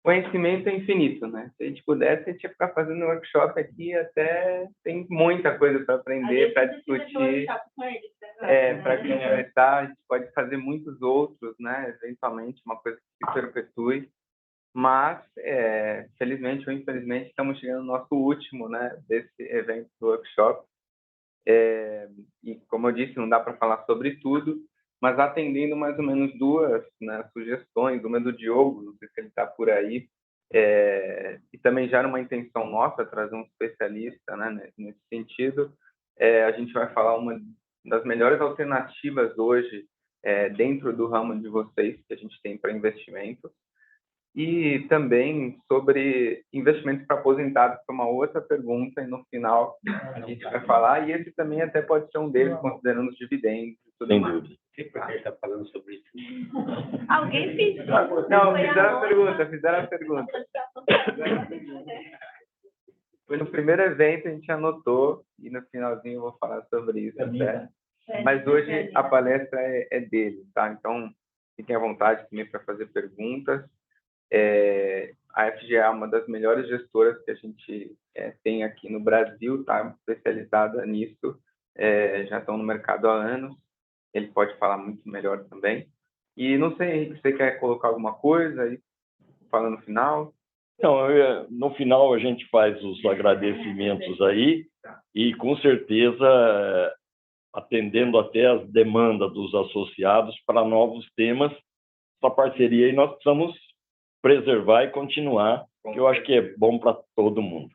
conhecimento é infinito, né? Se a gente pudesse, a gente ia ficar fazendo workshop aqui até tem muita coisa para aprender, para discutir. Para conversar, a gente pode fazer muitos outros, né? Eventualmente, uma coisa que se perpetue. Mas, felizmente ou infelizmente, estamos chegando no nosso último, né, desse evento do workshop. E, como eu disse, não dá para falar sobre tudo, mas atendendo mais ou menos duas, né, sugestões, uma do Diogo, não sei se ele está por aí, e também já era uma intenção nossa trazer um especialista, né, nesse sentido. A gente vai falar uma das melhores alternativas hoje dentro do ramo de vocês que a gente tem para investimento. E também sobre investimentos para aposentados, que é uma outra pergunta, e no final a gente vai falar, e esse também até pode ser um deles, considerando os dividendos e tudo mais. Sem dúvida. Por que está falando sobre isso? Alguém fez? Não, fizeram a pergunta. Foi no primeiro evento, a gente anotou, e no finalzinho eu vou falar sobre isso. Mas hoje a palestra é dele, tá? Então, fiquem à vontade também para fazer perguntas. A FGA é uma das melhores gestoras que a gente tem aqui no Brasil, tá? Especializada nisso, já estão no mercado há anos. Ele pode falar muito melhor também. E não sei, você quer colocar alguma coisa aí, falando no final? Não, no final a gente faz os agradecimentos aí e, com certeza, atendendo até as demandas dos associados para novos temas, essa parceria aí nós precisamos preservar e continuar, que eu acho que é bom para todo mundo.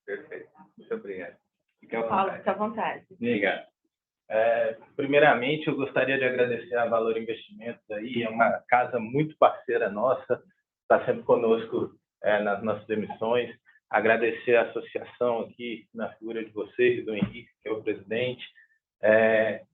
Perfeito. Muito obrigado. Fica à vontade. Obrigado. Primeiramente, eu gostaria de agradecer a Valor Investimentos aí, é uma casa muito parceira nossa, está sempre conosco nas nossas emissões. Agradecer a associação aqui, na figura de vocês, do Henrique, que é o presidente.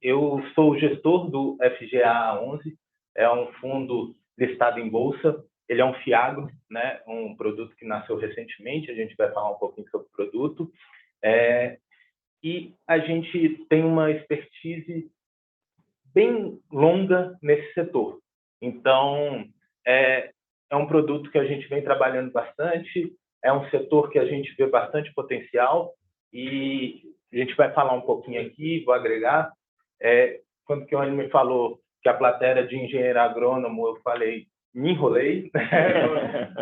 Eu sou o gestor do FGA 11, é um fundo listado em bolsa. Ele é um FIAGRO, né? Um produto que nasceu recentemente, a gente vai falar um pouquinho sobre o produto. E a gente tem uma expertise bem longa nesse setor. Então, é um produto que a gente vem trabalhando bastante, é um setor que a gente vê bastante potencial e a gente vai falar um pouquinho aqui, vou agregar. Quando o Kione me falou que a plateia era de engenheiro agrônomo, eu falei, me enrolei, né?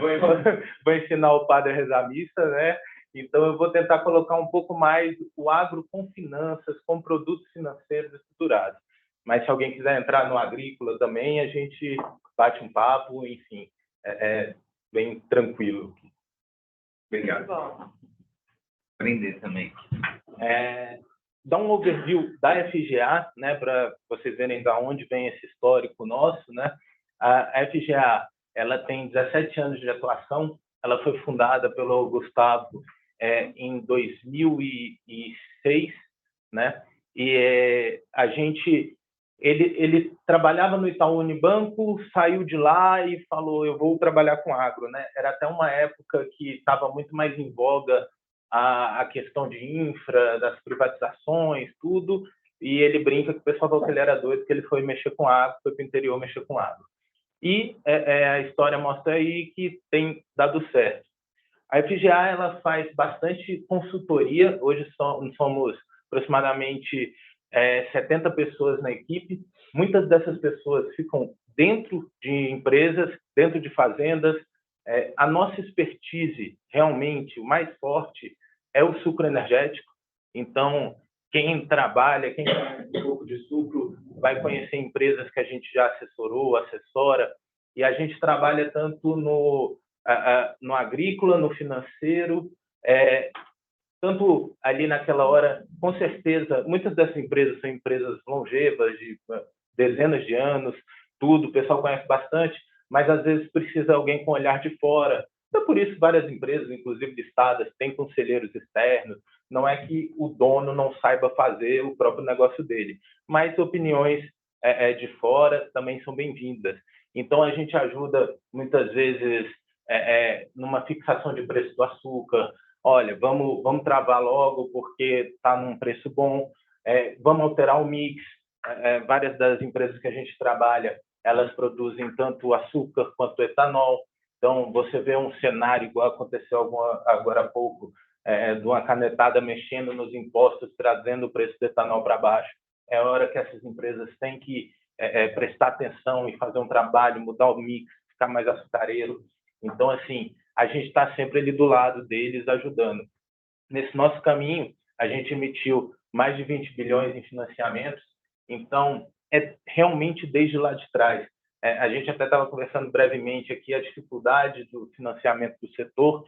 Vou ensinar o padre a rezar a missa, né? Então, eu vou tentar colocar um pouco mais o agro com finanças, com produtos financeiros estruturados. Mas se alguém quiser entrar no agrícola também, a gente bate um papo, enfim, bem tranquilo. Obrigado. Aprender também. Dar um overview da FGA, né, para vocês verem de onde vem esse histórico nosso, né? A FGA, ela tem 17 anos de atuação, ela foi fundada pelo Gustavo em 2006, né? E ele trabalhava no Itaú Unibanco, saiu de lá e falou, eu vou trabalhar com agro, né? Era até uma época que estava muito mais em voga a questão de infra, das privatizações, tudo, e ele brinca que o pessoal falou que ele era doido, que ele foi mexer com agro, foi para o interior mexer com agro. E a história mostra aí que tem dado certo. A FGA ela faz bastante consultoria, hoje somos aproximadamente 70 pessoas na equipe, muitas dessas pessoas ficam dentro de empresas, dentro de fazendas. A nossa expertise, realmente, o mais forte é o sucro energético. Então, quem trabalha, quem tem um pouco de sucro, vai conhecer empresas que a gente já assessorou, assessora, e a gente trabalha tanto no agrícola, no financeiro, tanto ali naquela hora, com certeza, muitas dessas empresas são empresas longevas, de dezenas de anos, tudo, o pessoal conhece bastante, mas às vezes precisa alguém com olhar de fora. Então, por isso, várias empresas, inclusive listadas, têm conselheiros externos. Não é que o dono não saiba fazer o próprio negócio dele, mas opiniões de fora também são bem-vindas. Então, a gente ajuda, muitas vezes, numa fixação de preço do açúcar. Olha, vamos travar logo porque está num preço bom. Vamos alterar o mix. Várias das empresas que a gente trabalha, elas produzem tanto açúcar quanto etanol. Então, você vê um cenário igual aconteceu agora há pouco, de uma canetada mexendo nos impostos, trazendo o preço do etanol para baixo. É hora que essas empresas têm que prestar atenção e fazer um trabalho, mudar o mix, ficar mais açucareiro. Então, assim, a gente está sempre ali do lado deles, ajudando. Nesse nosso caminho, a gente emitiu mais de 20 bilhões em financiamentos, então, é realmente desde lá de trás. A gente até estava conversando brevemente aqui a dificuldade do financiamento do setor.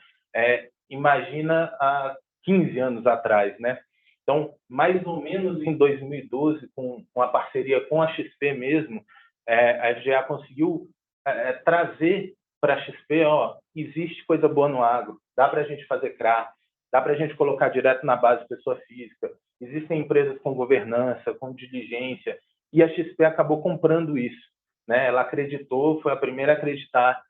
Imagina há 15 anos atrás, né? Então, mais ou menos em 2012, com uma parceria com a XP mesmo, a FGA conseguiu trazer para a XP, existe coisa boa no agro, dá para a gente fazer CRA, dá para a gente colocar direto na base pessoa física, existem empresas com governança, com diligência, e a XP acabou comprando isso, né? Ela acreditou, foi a primeira a acreditar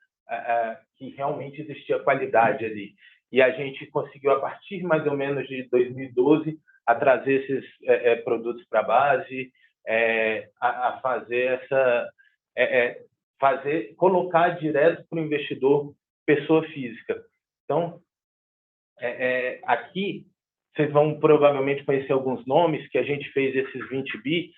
que realmente existia qualidade ali. E a gente conseguiu, a partir mais ou menos de 2012, a trazer esses produtos para a base, a fazer colocar direto para o investidor pessoa física. Então, aqui, vocês vão provavelmente conhecer alguns nomes que a gente fez esses 20 bi.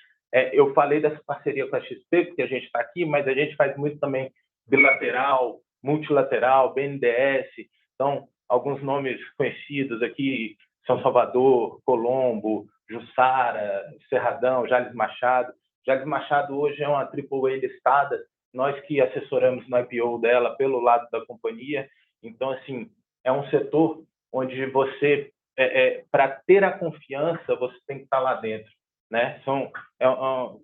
Eu falei dessa parceria com a XP, porque a gente está aqui, mas a gente faz muito também bilateral, multilateral, BNDES. Então, alguns nomes conhecidos aqui, São Salvador, Colombo, Jussara, Cerradão, Jales Machado. Jales Machado hoje é uma AAA listada, nós que assessoramos no IPO dela pelo lado da companhia. Então, assim, é um setor onde você, para ter a confiança, você tem que estar lá dentro, né? O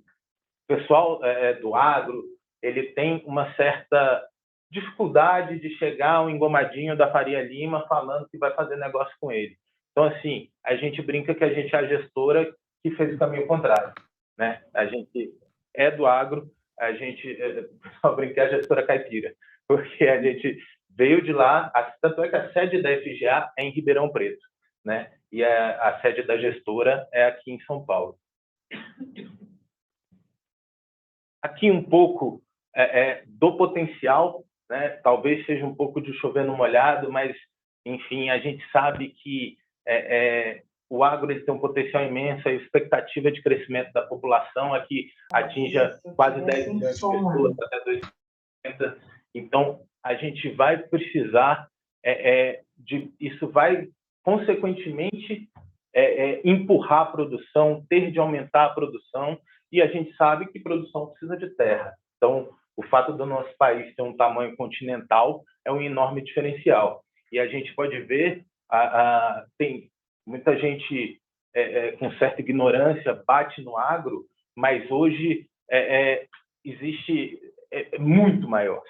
pessoal do agro, ele tem uma certa dificuldade de chegar ao engomadinho da Faria Lima falando que vai fazer negócio com ele. Então, assim, a gente brinca que a gente é a gestora que fez o caminho contrário, né? A gente é do agro, a gente só brinca a gestora caipira, porque a gente veio de lá, tanto é que a sede da FGA é em Ribeirão Preto, né? E a sede da gestora é aqui em São Paulo. Aqui um pouco do potencial, né? Talvez seja um pouco de chover no molhado, mas, enfim, a gente sabe que o agro ele tem um potencial imenso, a expectativa de crescimento da população é que atinja quase 10 milhões de pessoas até 2050. Então, a gente vai precisar isso vai, consequentemente, empurrar a produção, ter de aumentar a produção, e a gente sabe que produção precisa de terra. Então, o fato do nosso país ter um tamanho continental é um enorme diferencial. E a gente pode ver, tem muita gente com certa ignorância bate no agro, mas hoje existe muito maior,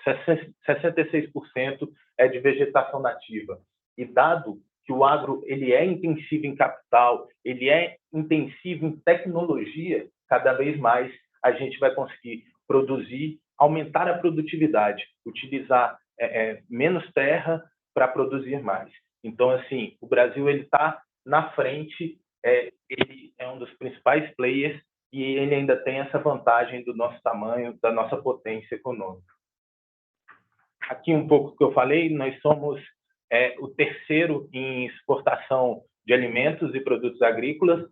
66% é de vegetação nativa. E dado que o agro ele é intensivo em capital, ele é intensivo em tecnologia, cada vez mais a gente vai conseguir produzir, aumentar a produtividade, utilizar menos terra para produzir mais. Então, assim, o Brasil ele está na frente, ele é um dos principais players e ele ainda tem essa vantagem do nosso tamanho, da nossa potência econômica. Aqui um pouco que eu falei, nós somos o terceiro em exportação de alimentos e produtos agrícolas.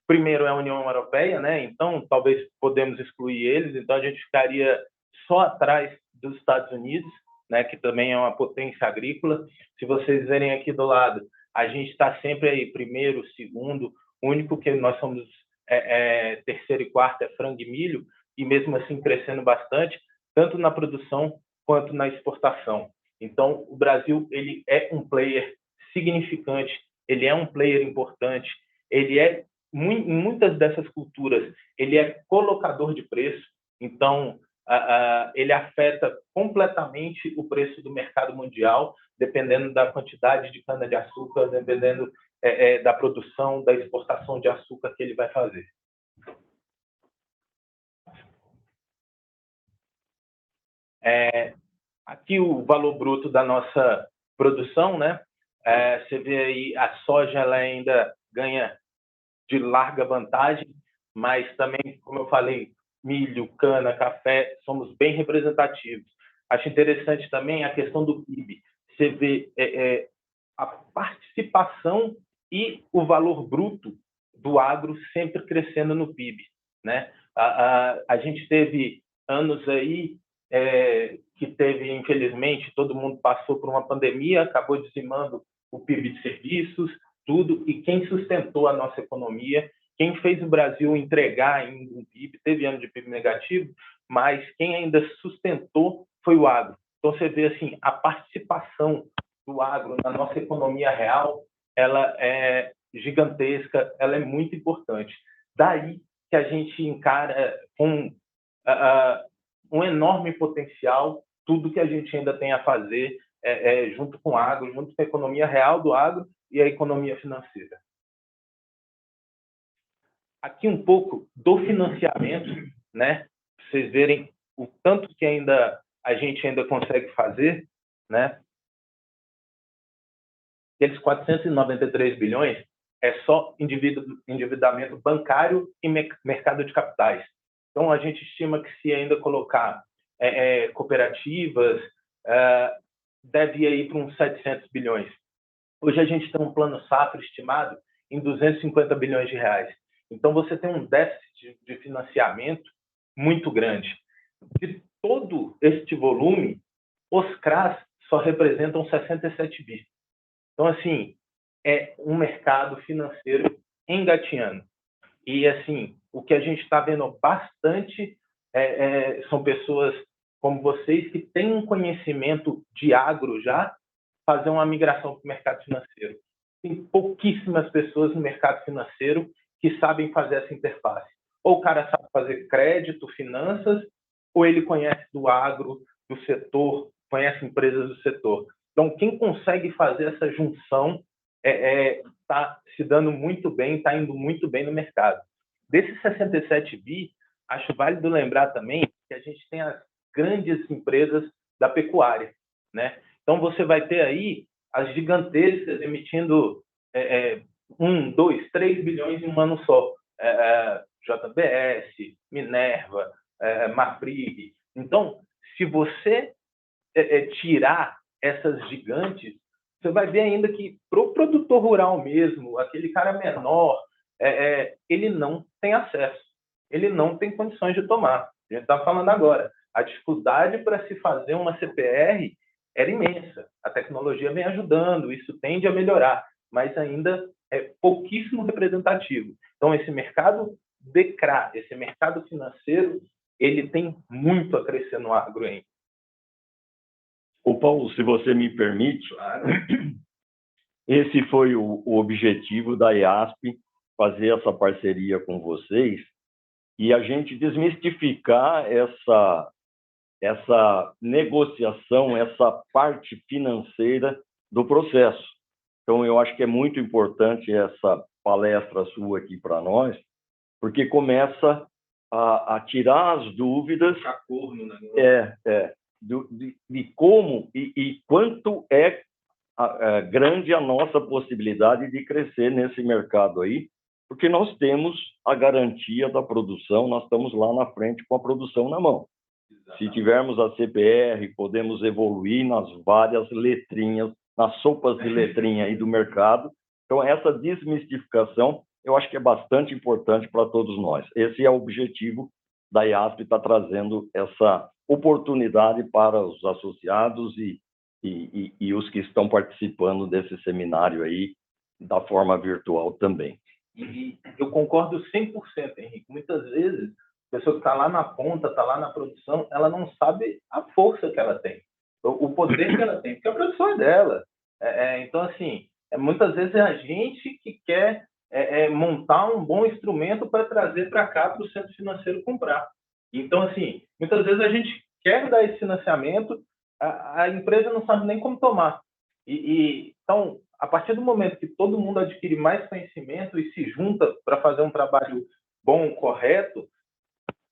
Primeiro é a União Europeia, né? Então talvez podemos excluir eles, então a gente ficaria só atrás dos Estados Unidos, né? Que também é uma potência agrícola. Se vocês verem aqui do lado, a gente está sempre aí primeiro, segundo, o único que nós somos terceiro e quarto é frango e milho, e mesmo assim crescendo bastante, tanto na produção quanto na exportação. Então, o Brasil ele é um player significante, ele é um player importante, ele em muitas dessas culturas, ele é colocador de preço, então, ele afeta completamente o preço do mercado mundial, dependendo da quantidade de cana-de-açúcar, dependendo da produção, da exportação de açúcar que ele vai fazer. Aqui o valor bruto da nossa produção, né? Você vê aí a soja ela ainda ganha de larga vantagem, mas também, como eu falei, milho, cana, café, somos bem representativos. Acho interessante também a questão do PIB. Você vê a participação e o valor bruto do agro sempre crescendo no PIB, né? A gente teve anos aí que teve, infelizmente, todo mundo passou por uma pandemia, acabou dizimando o PIB de serviços, tudo, e quem sustentou a nossa economia, quem fez o Brasil entregar ainda um PIB, teve ano de PIB negativo, mas quem ainda sustentou foi o agro. Então, você vê assim, a participação do agro na nossa economia real, ela é gigantesca, ela é muito importante. Daí que a gente encara com um enorme potencial tudo que a gente ainda tem a fazer junto com o agro, junto com a economia real do agro e a economia financeira. Aqui um pouco do financiamento, né? Para vocês verem o tanto que a gente ainda consegue fazer, né? Aqueles 493 bilhões é só endividamento bancário e mercado de capitais. Então, a gente estima que se ainda colocar cooperativas, deve ir para uns 700 bilhões. Hoje a gente tem um plano safra estimado em 250 bilhões de reais. Então, você tem um déficit de financiamento muito grande. De todo este volume, os CRAs só representam 67 bi. Então, assim, é um mercado financeiro engatinhando. E, assim, o que a gente está vendo bastante são pessoas como vocês que têm um conhecimento de agro já, fazer uma migração para o mercado financeiro. Tem pouquíssimas pessoas no mercado financeiro que sabem fazer essa interface. Ou o cara sabe fazer crédito, finanças, ou ele conhece do agro, do setor, conhece empresas do setor. Então, quem consegue fazer essa junção está se dando muito bem, está indo muito bem no mercado. Desses 67 bi, acho válido lembrar também que a gente tem as grandes empresas da pecuária, né? Então, você vai ter aí as gigantescas emitindo 1, 2, 3 bilhões em um ano só. JBS, Minerva, Marfrig. Então, se você tirar essas gigantes, você vai ver ainda que para o produtor rural mesmo, aquele cara menor, ele não tem acesso, ele não tem condições de tomar. A gente está falando agora, a dificuldade para se fazer uma CPR era imensa. A tecnologia vem ajudando, isso tende a melhorar, mas ainda é pouquíssimo representativo. Então, esse mercado de CRA, esse mercado financeiro, ele tem muito a crescer no agro ainda. Ô Paulo, se você me permite, esse foi o objetivo da IASP, fazer essa parceria com vocês e a gente desmistificar essa negociação, essa parte financeira do processo. Então, eu acho que é muito importante essa palestra sua aqui para nós, porque começa a tirar as dúvidas de como e quanto é grande a nossa possibilidade de crescer nesse mercado aí, porque nós temos a garantia da produção, nós estamos lá na frente com a produção na mão. Exatamente. Se tivermos a CPR, podemos evoluir nas várias letrinhas, nas sopas de letrinha aí do mercado. Então, essa desmistificação, eu acho que é bastante importante para todos nós. Esse é o objetivo da IASP, está trazendo essa oportunidade para os associados e os que estão participando desse seminário aí, da forma virtual também. E eu concordo 100%, Henrique. Muitas vezes, a pessoa que está lá na ponta, está lá na produção, ela não sabe a força que ela tem, o poder que ela tem, porque a produção é dela. Então, assim, muitas vezes é a gente que quer montar um bom instrumento para trazer para cá para o centro financeiro comprar. Então, assim, muitas vezes a gente quer dar esse financiamento, a empresa não sabe nem como tomar. Então, a partir do momento que todo mundo adquire mais conhecimento e se junta para fazer um trabalho bom, correto,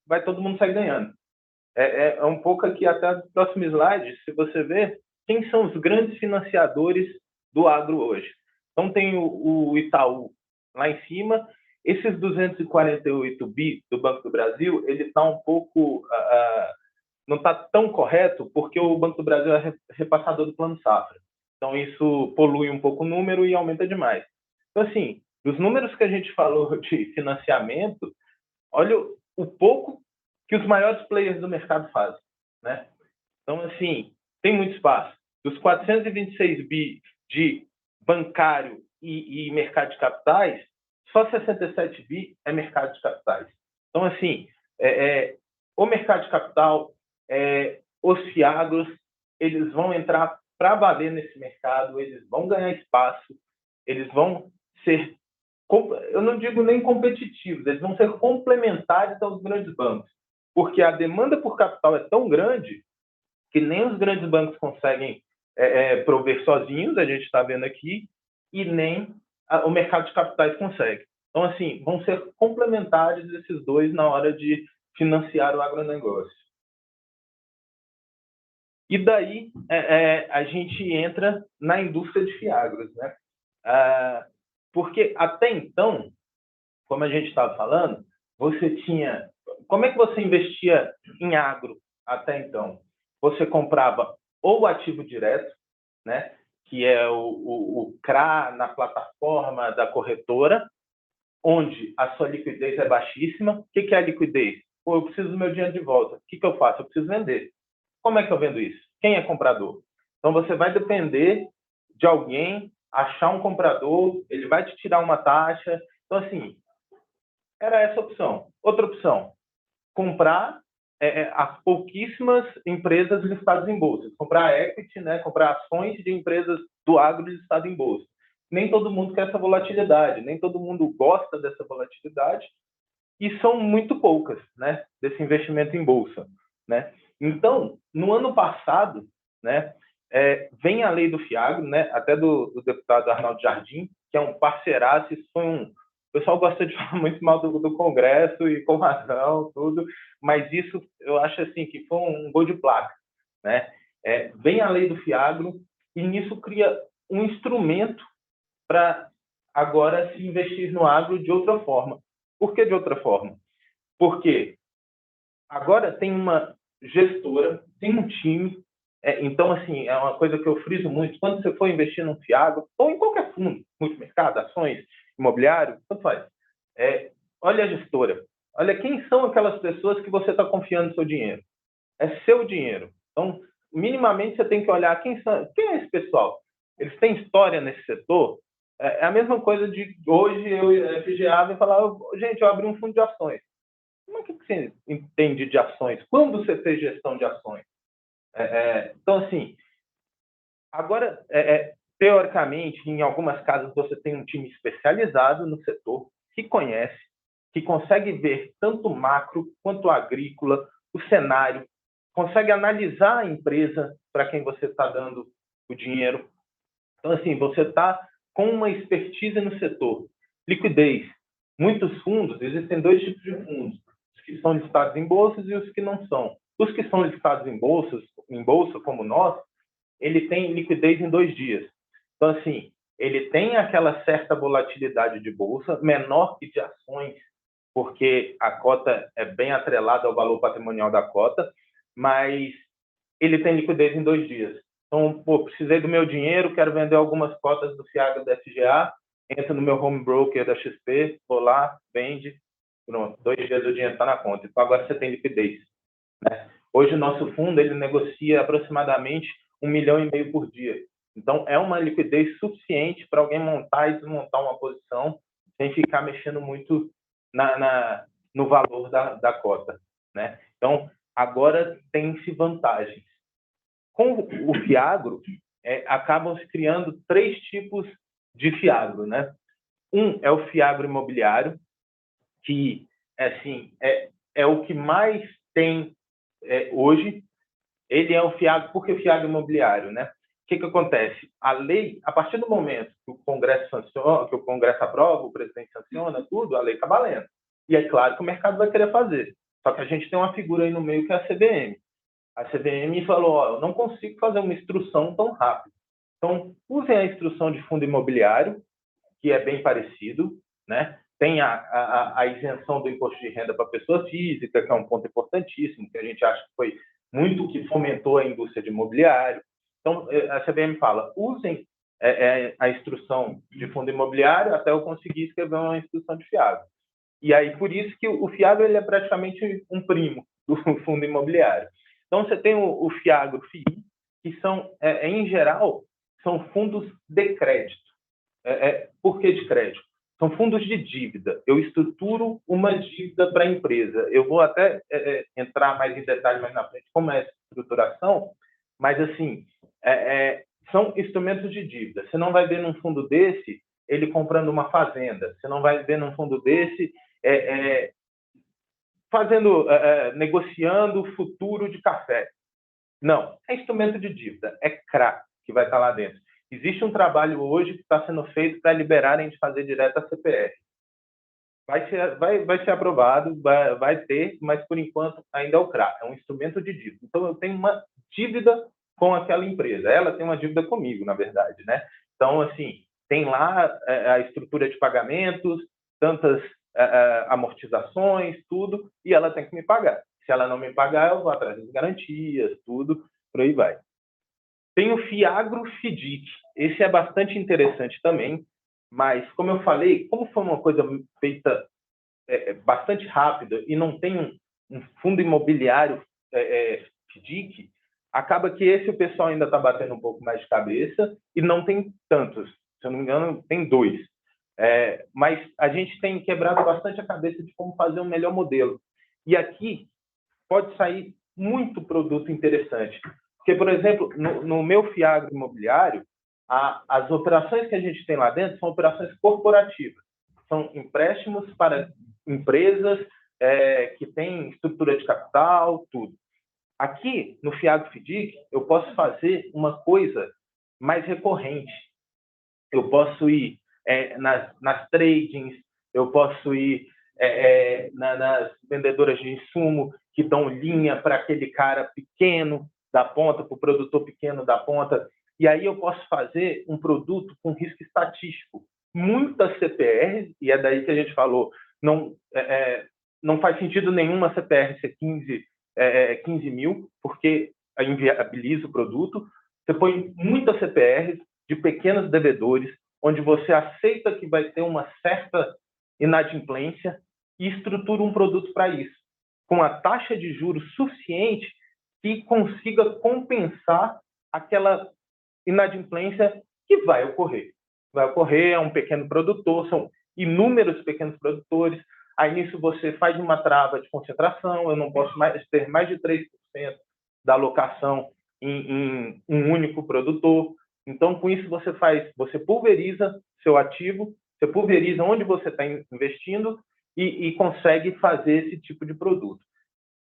vai todo mundo sair ganhando. É um pouco aqui, até no próximo slide, se você ver, quem são os grandes financiadores do agro hoje. Então, tem o Itaú lá em cima. Esses 248 bi do Banco do Brasil, ele está um pouco não está tão correto porque o Banco do Brasil é repassador do Plano Safra. Então, isso polui um pouco o número e aumenta demais. Então, assim, dos números que a gente falou de financiamento, olha o pouco que os maiores players do mercado fazem, né? Então, assim, tem muito espaço. Dos 426 bi de bancário e mercado de capitais, só 67 bi é mercado de capitais. Então, assim, o mercado de capital, os fiagros, eles vão entrar para valer nesse mercado, eles vão ganhar espaço, eles vão ser, eu não digo nem competitivos, eles vão ser complementares aos grandes bancos, porque a demanda por capital é tão grande que nem os grandes bancos conseguem prover sozinhos, a gente está vendo aqui, e nem o mercado de capitais consegue. Então, assim, vão ser complementares esses dois na hora de financiar o agronegócio. E daí a gente entra na indústria de fiagros, né? Porque até então, como a gente estava falando, você tinha... Como é que você investia em agro até então? Você comprava ou ativo direto, né? Que é o CRA na plataforma da corretora, onde a sua liquidez é baixíssima. O que é a liquidez? Pô, eu preciso do meu dinheiro de volta. O que eu faço? Eu preciso vender. Como é que eu vendo isso? Quem é comprador? Então, você vai depender de alguém achar um comprador, ele vai te tirar uma taxa. Então, assim, era essa opção. Outra opção, comprar as pouquíssimas empresas listadas em bolsa. Comprar equity, né? Comprar ações de empresas do agro listadas em bolsa. Nem todo mundo quer essa volatilidade, nem todo mundo gosta dessa volatilidade, e são muito poucas, né, desse investimento em bolsa, né? Então, no ano passado, né, vem a lei do fiagro, né, até do deputado Arnaldo Jardim, que é um parceiraço. Isso foi o pessoal gosta de falar muito mal do Congresso, e com razão, tudo, mas isso eu acho assim que foi um gol de placa, né? Vem a lei do fiagro e nisso cria um instrumento para agora se investir no agro de outra forma. Por que de outra forma? Porque agora tem uma gestora, tem um time. Então, assim, é uma coisa que eu friso muito. Quando você for investir num fiagro, ou em qualquer fundo, multimercado, ações, imobiliário, tanto faz. Olha a gestora. Olha quem são aquelas pessoas que você está confiando no seu dinheiro. É seu dinheiro. Então, minimamente, você tem que olhar quem é esse pessoal. Eles têm história nesse setor? É a mesma coisa de hoje eu FGA e falar, gente, eu abri um fundo de ações. Como é que você entende de ações? Quando você fez gestão de ações? Então, assim, agora, teoricamente, em algumas casas, você tem um time especializado no setor, que conhece, que consegue ver tanto macro quanto agrícola, o cenário, consegue analisar a empresa para quem você está dando o dinheiro. Então, assim, você está com uma expertise no setor. Liquidez. Muitos fundos, existem dois tipos de fundos, os que são listados em bolsas e os que não são. Os que são listados em bolsa, como nós, ele tem liquidez em 2 dias. Então, assim, ele tem aquela certa volatilidade de bolsa, menor que de ações, porque a cota é bem atrelada ao valor patrimonial da cota, mas ele tem liquidez em 2 dias. Então, precisei do meu dinheiro, quero vender algumas cotas do FIAGRO da FGA, entra no meu home broker da XP, vou lá, vende, pronto, 2 dias o dinheiro está na conta. Então, agora você tem liquidez, né? Hoje, o nosso fundo, ele negocia aproximadamente 1,5 milhão por dia. Então, é uma liquidez suficiente para alguém montar e desmontar uma posição sem ficar mexendo muito no valor da cota, né? Então, agora tem-se vantagens. Com o fiagro, acabam se criando 3 tipos de fiagro, né? Um é o fiagro imobiliário, que assim, é o que mais tem hoje. Ele é o fiagro, porque o fiagro imobiliário, né? O que acontece? A lei, a partir do momento que o Congresso sanciona, que o Congresso aprova, o presidente sanciona, tudo, a lei está valendo. E é claro que o mercado vai querer fazer. Só que a gente tem uma figura aí no meio que é a CVM. A CVM falou, eu não consigo fazer uma instrução tão rápido. Então, usem a instrução de fundo imobiliário, que é bem parecido, né? Tem a isenção do imposto de renda para pessoa física, que é um ponto importantíssimo, que a gente acha que foi muito que fomentou a indústria de imobiliário. Então, a CVM fala, usem a instrução de fundo imobiliário até eu conseguir escrever uma instrução de FIAGRO. E aí, por isso que o FIAGRO ele é praticamente um primo do fundo imobiliário. Então, você tem o FIAGRO, FII, que são, em geral, são fundos de crédito. Por que de crédito? São fundos de dívida. Eu estruturo uma dívida para a empresa. Eu vou até entrar mais em detalhes mais na frente como é essa estruturação, mas, assim, são instrumentos de dívida. Você não vai ver num fundo desse ele comprando uma fazenda. Você não vai ver num fundo desse negociando o futuro de café. Não, é instrumento de dívida, é CRA que vai estar lá dentro. Existe um trabalho hoje que está sendo feito para liberarem de fazer direto a CPF. Vai ser aprovado, vai ter, mas por enquanto ainda é o CRA, é um instrumento de dívida. Então eu tenho uma dívida com aquela empresa, ela tem uma dívida comigo, na verdade, né? Então, assim, tem lá a estrutura de pagamentos, tantas amortizações, tudo, e ela tem que me pagar. Se ela não me pagar, eu vou atrás das garantias, tudo, por aí vai. Tem o FIAGRO FIDIC. Esse é bastante interessante também, mas, como eu falei, como foi uma coisa feita bastante rápida e não tem um fundo imobiliário FIDIC, acaba que esse o pessoal ainda está batendo um pouco mais de cabeça e não tem tantos. Se eu não me engano, tem 2. Mas a gente tem quebrado bastante a cabeça de como fazer um melhor modelo. E aqui pode sair muito produto interessante. Porque, por exemplo, no meu FIAGRO imobiliário, as operações que a gente tem lá dentro são operações corporativas. São empréstimos para empresas que têm estrutura de capital, tudo. Aqui, no FIAGRO FIDIC, eu posso fazer uma coisa mais recorrente. Eu posso ir nas tradings, eu posso ir nas vendedoras de insumo que dão linha para aquele cara pequeno da ponta, para o produtor pequeno da ponta. E aí eu posso fazer um produto com risco estatístico. Muitas CPRs, e é daí que a gente falou, não faz sentido nenhuma CPR ser 15 mil, porque inviabiliza o produto. Você põe muitas CPRs de pequenos devedores, onde você aceita que vai ter uma certa inadimplência e estrutura um produto para isso, com a taxa de juros suficiente que consiga compensar aquela inadimplência que vai ocorrer. Vai ocorrer a um pequeno produtor, são inúmeros pequenos produtores. Aí nisso você faz uma trava de concentração, eu não posso ter mais de 3% da alocação em um único produtor. Então, com isso, você pulveriza seu ativo, você pulveriza onde você está investindo e consegue fazer esse tipo de produto.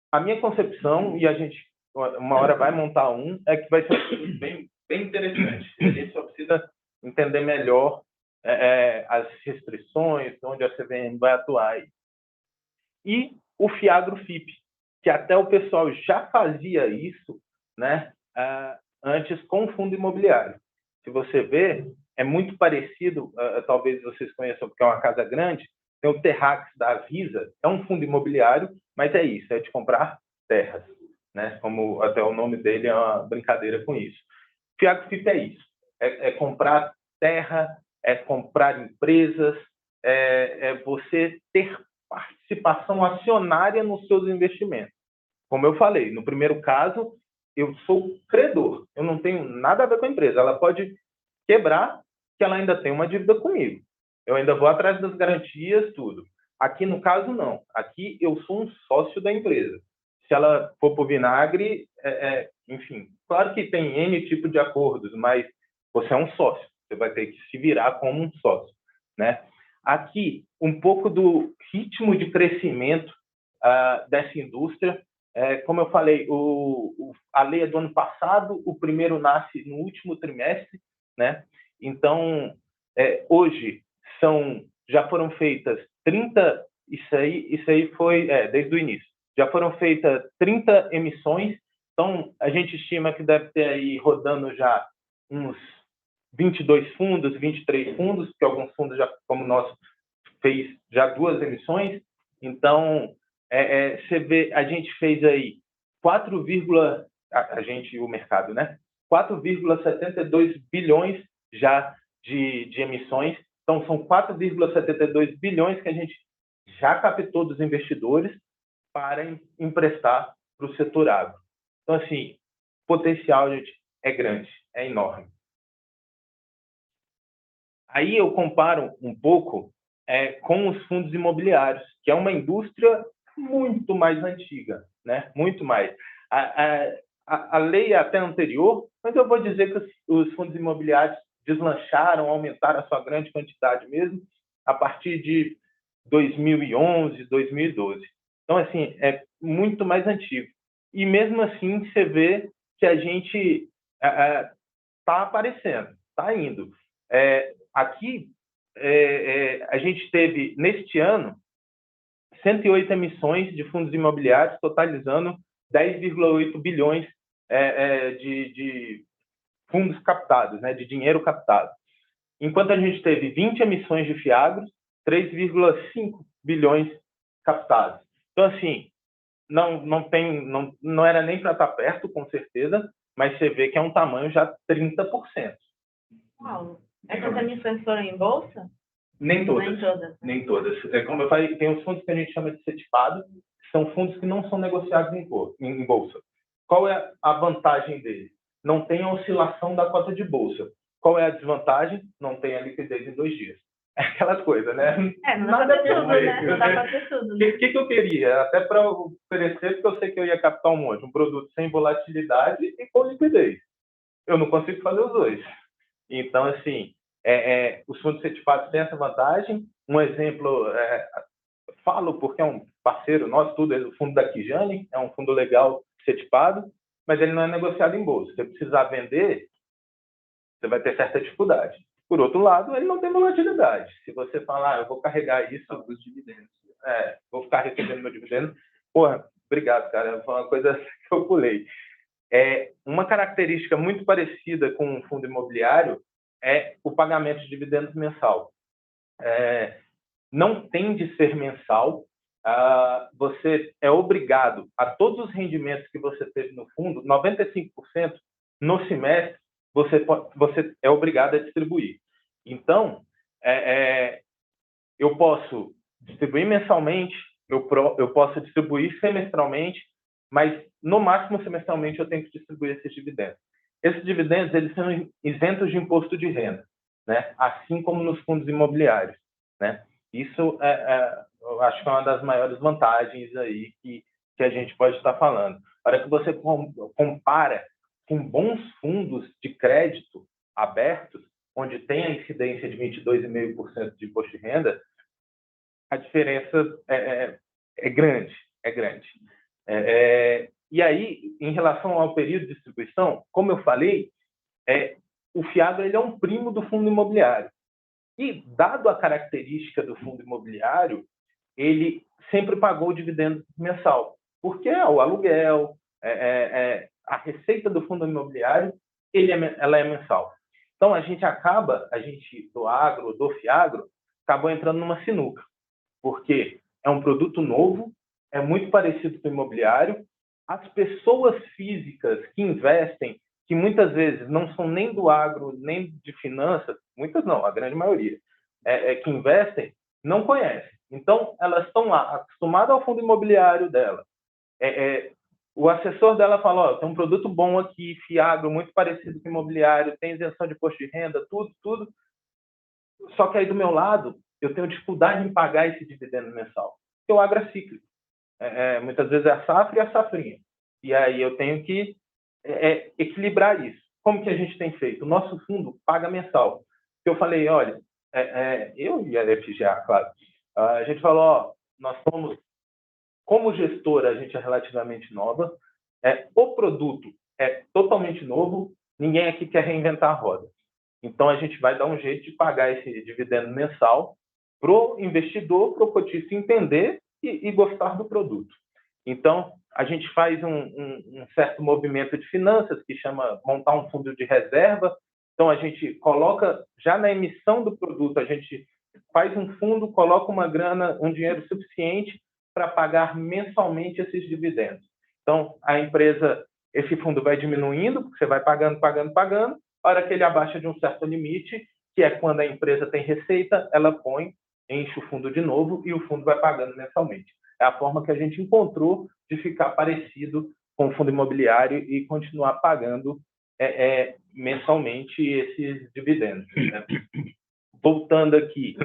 A minha concepção, e a gente uma hora vai montar é que vai ser um produto bem interessante. A gente só precisa entender melhor as restrições, onde a CVM vai atuar aí. E o FIAGRO FIP, que até o pessoal já fazia isso, né, antes com o fundo imobiliário. Se você vê, é muito parecido, talvez vocês conheçam porque é uma casa grande, tem o Terrax da Avisa, é um fundo imobiliário, mas é isso, é de comprar terras, né? Como até o nome dele é uma brincadeira com isso. FIAGRO FIP é isso, é comprar terra, é comprar empresas, é você ter participação acionária nos seus investimentos. Como eu falei, no primeiro caso, eu sou credor, eu não tenho nada a ver com a empresa. Ela pode quebrar, que ela ainda tem uma dívida comigo. Eu ainda vou atrás das garantias, tudo. Aqui, no caso, não. Aqui, eu sou um sócio da empresa. Se ela for para o vinagre, enfim, claro que tem N tipo de acordos, mas você é um sócio. Você vai ter que se virar como um sócio, né? Aqui, um pouco do ritmo de crescimento dessa indústria. Como eu falei, a lei é do ano passado, o primeiro nasce no último trimestre, né? Então, hoje, já foram feitas 30, isso aí foi desde o início, já foram feitas 30 emissões, então a gente estima que deve ter aí rodando já uns 22 fundos, 23 fundos, porque alguns fundos, já, como o nosso, fez já 2 emissões. Então, você vê, a gente fez aí a gente, o mercado, né? 4,72 bilhões já de emissões. Então, são 4,72 bilhões que a gente já captou dos investidores para emprestar para o setor agro. Então, assim, o potencial, gente, é grande, é enorme. Aí eu comparo um pouco com os fundos imobiliários, que é uma indústria muito mais antiga, né? Muito mais. A lei é até anterior, mas eu vou dizer que os fundos imobiliários deslancharam, aumentaram a sua grande quantidade mesmo a partir de 2011, 2012. Então, assim, é muito mais antigo. E mesmo assim, você vê que a gente está aparecendo, está indo. Aqui, a gente teve, neste ano, 108 emissões de fundos imobiliários, totalizando 10,8 bilhões de fundos captados, né, de dinheiro captado. Enquanto a gente teve 20 emissões de FIAGROS, 3,5 bilhões captados. Então, assim, não era nem para estar perto, com certeza, mas você vê que é um tamanho já 30%. Uau! Essas emissões foram em bolsa? Nem todas. Nem todas. Como eu falei, tem os fundos que a gente chama de CETIPado, que são fundos que não são negociados em bolsa. Qual é a vantagem deles? Não tem a oscilação da cota de bolsa. Qual é a desvantagem? Não tem a liquidez em 2 dias. É aquelas coisas, né? Não dá para ter tudo, né? Não dá para ter tudo. O que eu queria? Até para oferecer, porque eu sei que eu ia captar um monte. Um produto sem volatilidade e com liquidez. Eu não consigo fazer os dois. Então, assim, os fundos certificados têm essa vantagem. Um exemplo, falo porque é um parceiro nosso, tudo, o fundo da Kijane, é um fundo legal certificado, mas ele não é negociado em bolsa. Se você precisar vender, você vai ter certa dificuldade. Por outro lado, ele não tem volatilidade. Se você falar, eu vou carregar isso os dividendos, vou ficar recebendo meu dividendo, porra, obrigado, cara, foi uma coisa que eu pulei. Uma característica muito parecida com um fundo imobiliário é o pagamento de dividendos mensal. Não tem de ser mensal. Você é obrigado a todos os rendimentos que você teve no fundo, 95% no semestre, você é obrigado a distribuir. Então, eu posso distribuir mensalmente, eu posso distribuir semestralmente, mas no máximo semestralmente eu tenho que distribuir esses dividendos. Esses dividendos eles são isentos de imposto de renda, né? Assim como nos fundos imobiliários, né? Isso eu acho que é uma das maiores vantagens aí que a gente pode estar falando. A hora que você compara com bons fundos de crédito abertos, onde tem a incidência de 22,5% de imposto de renda, a diferença é grande, E aí, em relação ao período de distribuição, como eu falei, o FIAGRO ele é um primo do fundo imobiliário. E, dado a característica do fundo imobiliário, ele sempre pagou o dividendo mensal, porque o aluguel, a receita do fundo imobiliário, ela é mensal. Então, a gente do agro, do FIAGRO, acabou entrando numa sinuca, porque é um produto novo, é muito parecido com o imobiliário. As pessoas físicas que investem, que muitas vezes não são nem do agro, nem de finanças, muitas não, a grande maioria, que investem, não conhecem. Então, elas estão lá, acostumadas ao fundo imobiliário dela. O assessor dela fala, tem um produto bom aqui, FIAGRO, muito parecido com o imobiliário, tem isenção de imposto de renda, tudo. Só que aí, do meu lado, eu tenho dificuldade em pagar esse dividendo mensal. Porque o agro é cíclico. Muitas vezes é a safra e a safrinha. E aí eu tenho que equilibrar isso. Como que a gente tem feito? O nosso fundo paga mensal. Eu falei, olha, eu e a FGA, claro, a gente falou, nós somos, como gestora, a gente é relativamente nova, o produto é totalmente novo, ninguém aqui quer reinventar a roda. Então, a gente vai dar um jeito de pagar esse dividendo mensal para o investidor, para o cotista entender e gostar do produto. Então, a gente faz um certo movimento de finanças que chama montar um fundo de reserva. Então, a gente coloca, já na emissão do produto, a gente faz um fundo, coloca uma grana, um dinheiro suficiente para pagar mensalmente esses dividendos. Então, a empresa, esse fundo vai diminuindo, porque você vai pagando. A hora que ele abaixa de um certo limite, que é quando a empresa tem receita, ela põe, enche o fundo de novo e o fundo vai pagando mensalmente. É a forma que a gente encontrou de ficar parecido com o fundo imobiliário e continuar pagando mensalmente esses dividendos, né? Voltando aqui,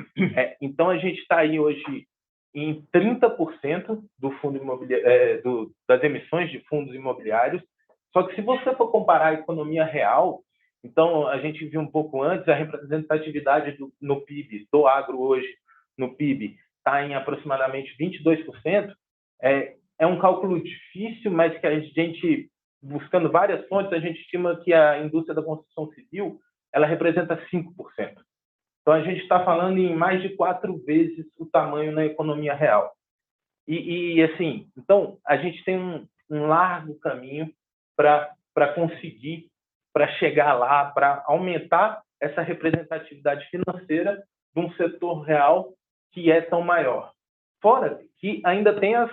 então a gente está aí hoje em 30% do fundo imobiliário, das emissões de fundos imobiliários. Só que se você for comparar a economia real, então a gente viu um pouco antes, a representatividade no PIB, do agro hoje, no PIB, está em aproximadamente 22%. É um cálculo difícil, mas que a gente, buscando várias fontes, a gente estima que a indústria da construção civil ela representa 5%. Então, a gente está falando em mais de 4 vezes o tamanho na economia real. E assim, então, a gente tem um largo caminho para conseguir, para chegar lá, para aumentar essa representatividade financeira de um setor real que é tão maior. Fora que ainda tem as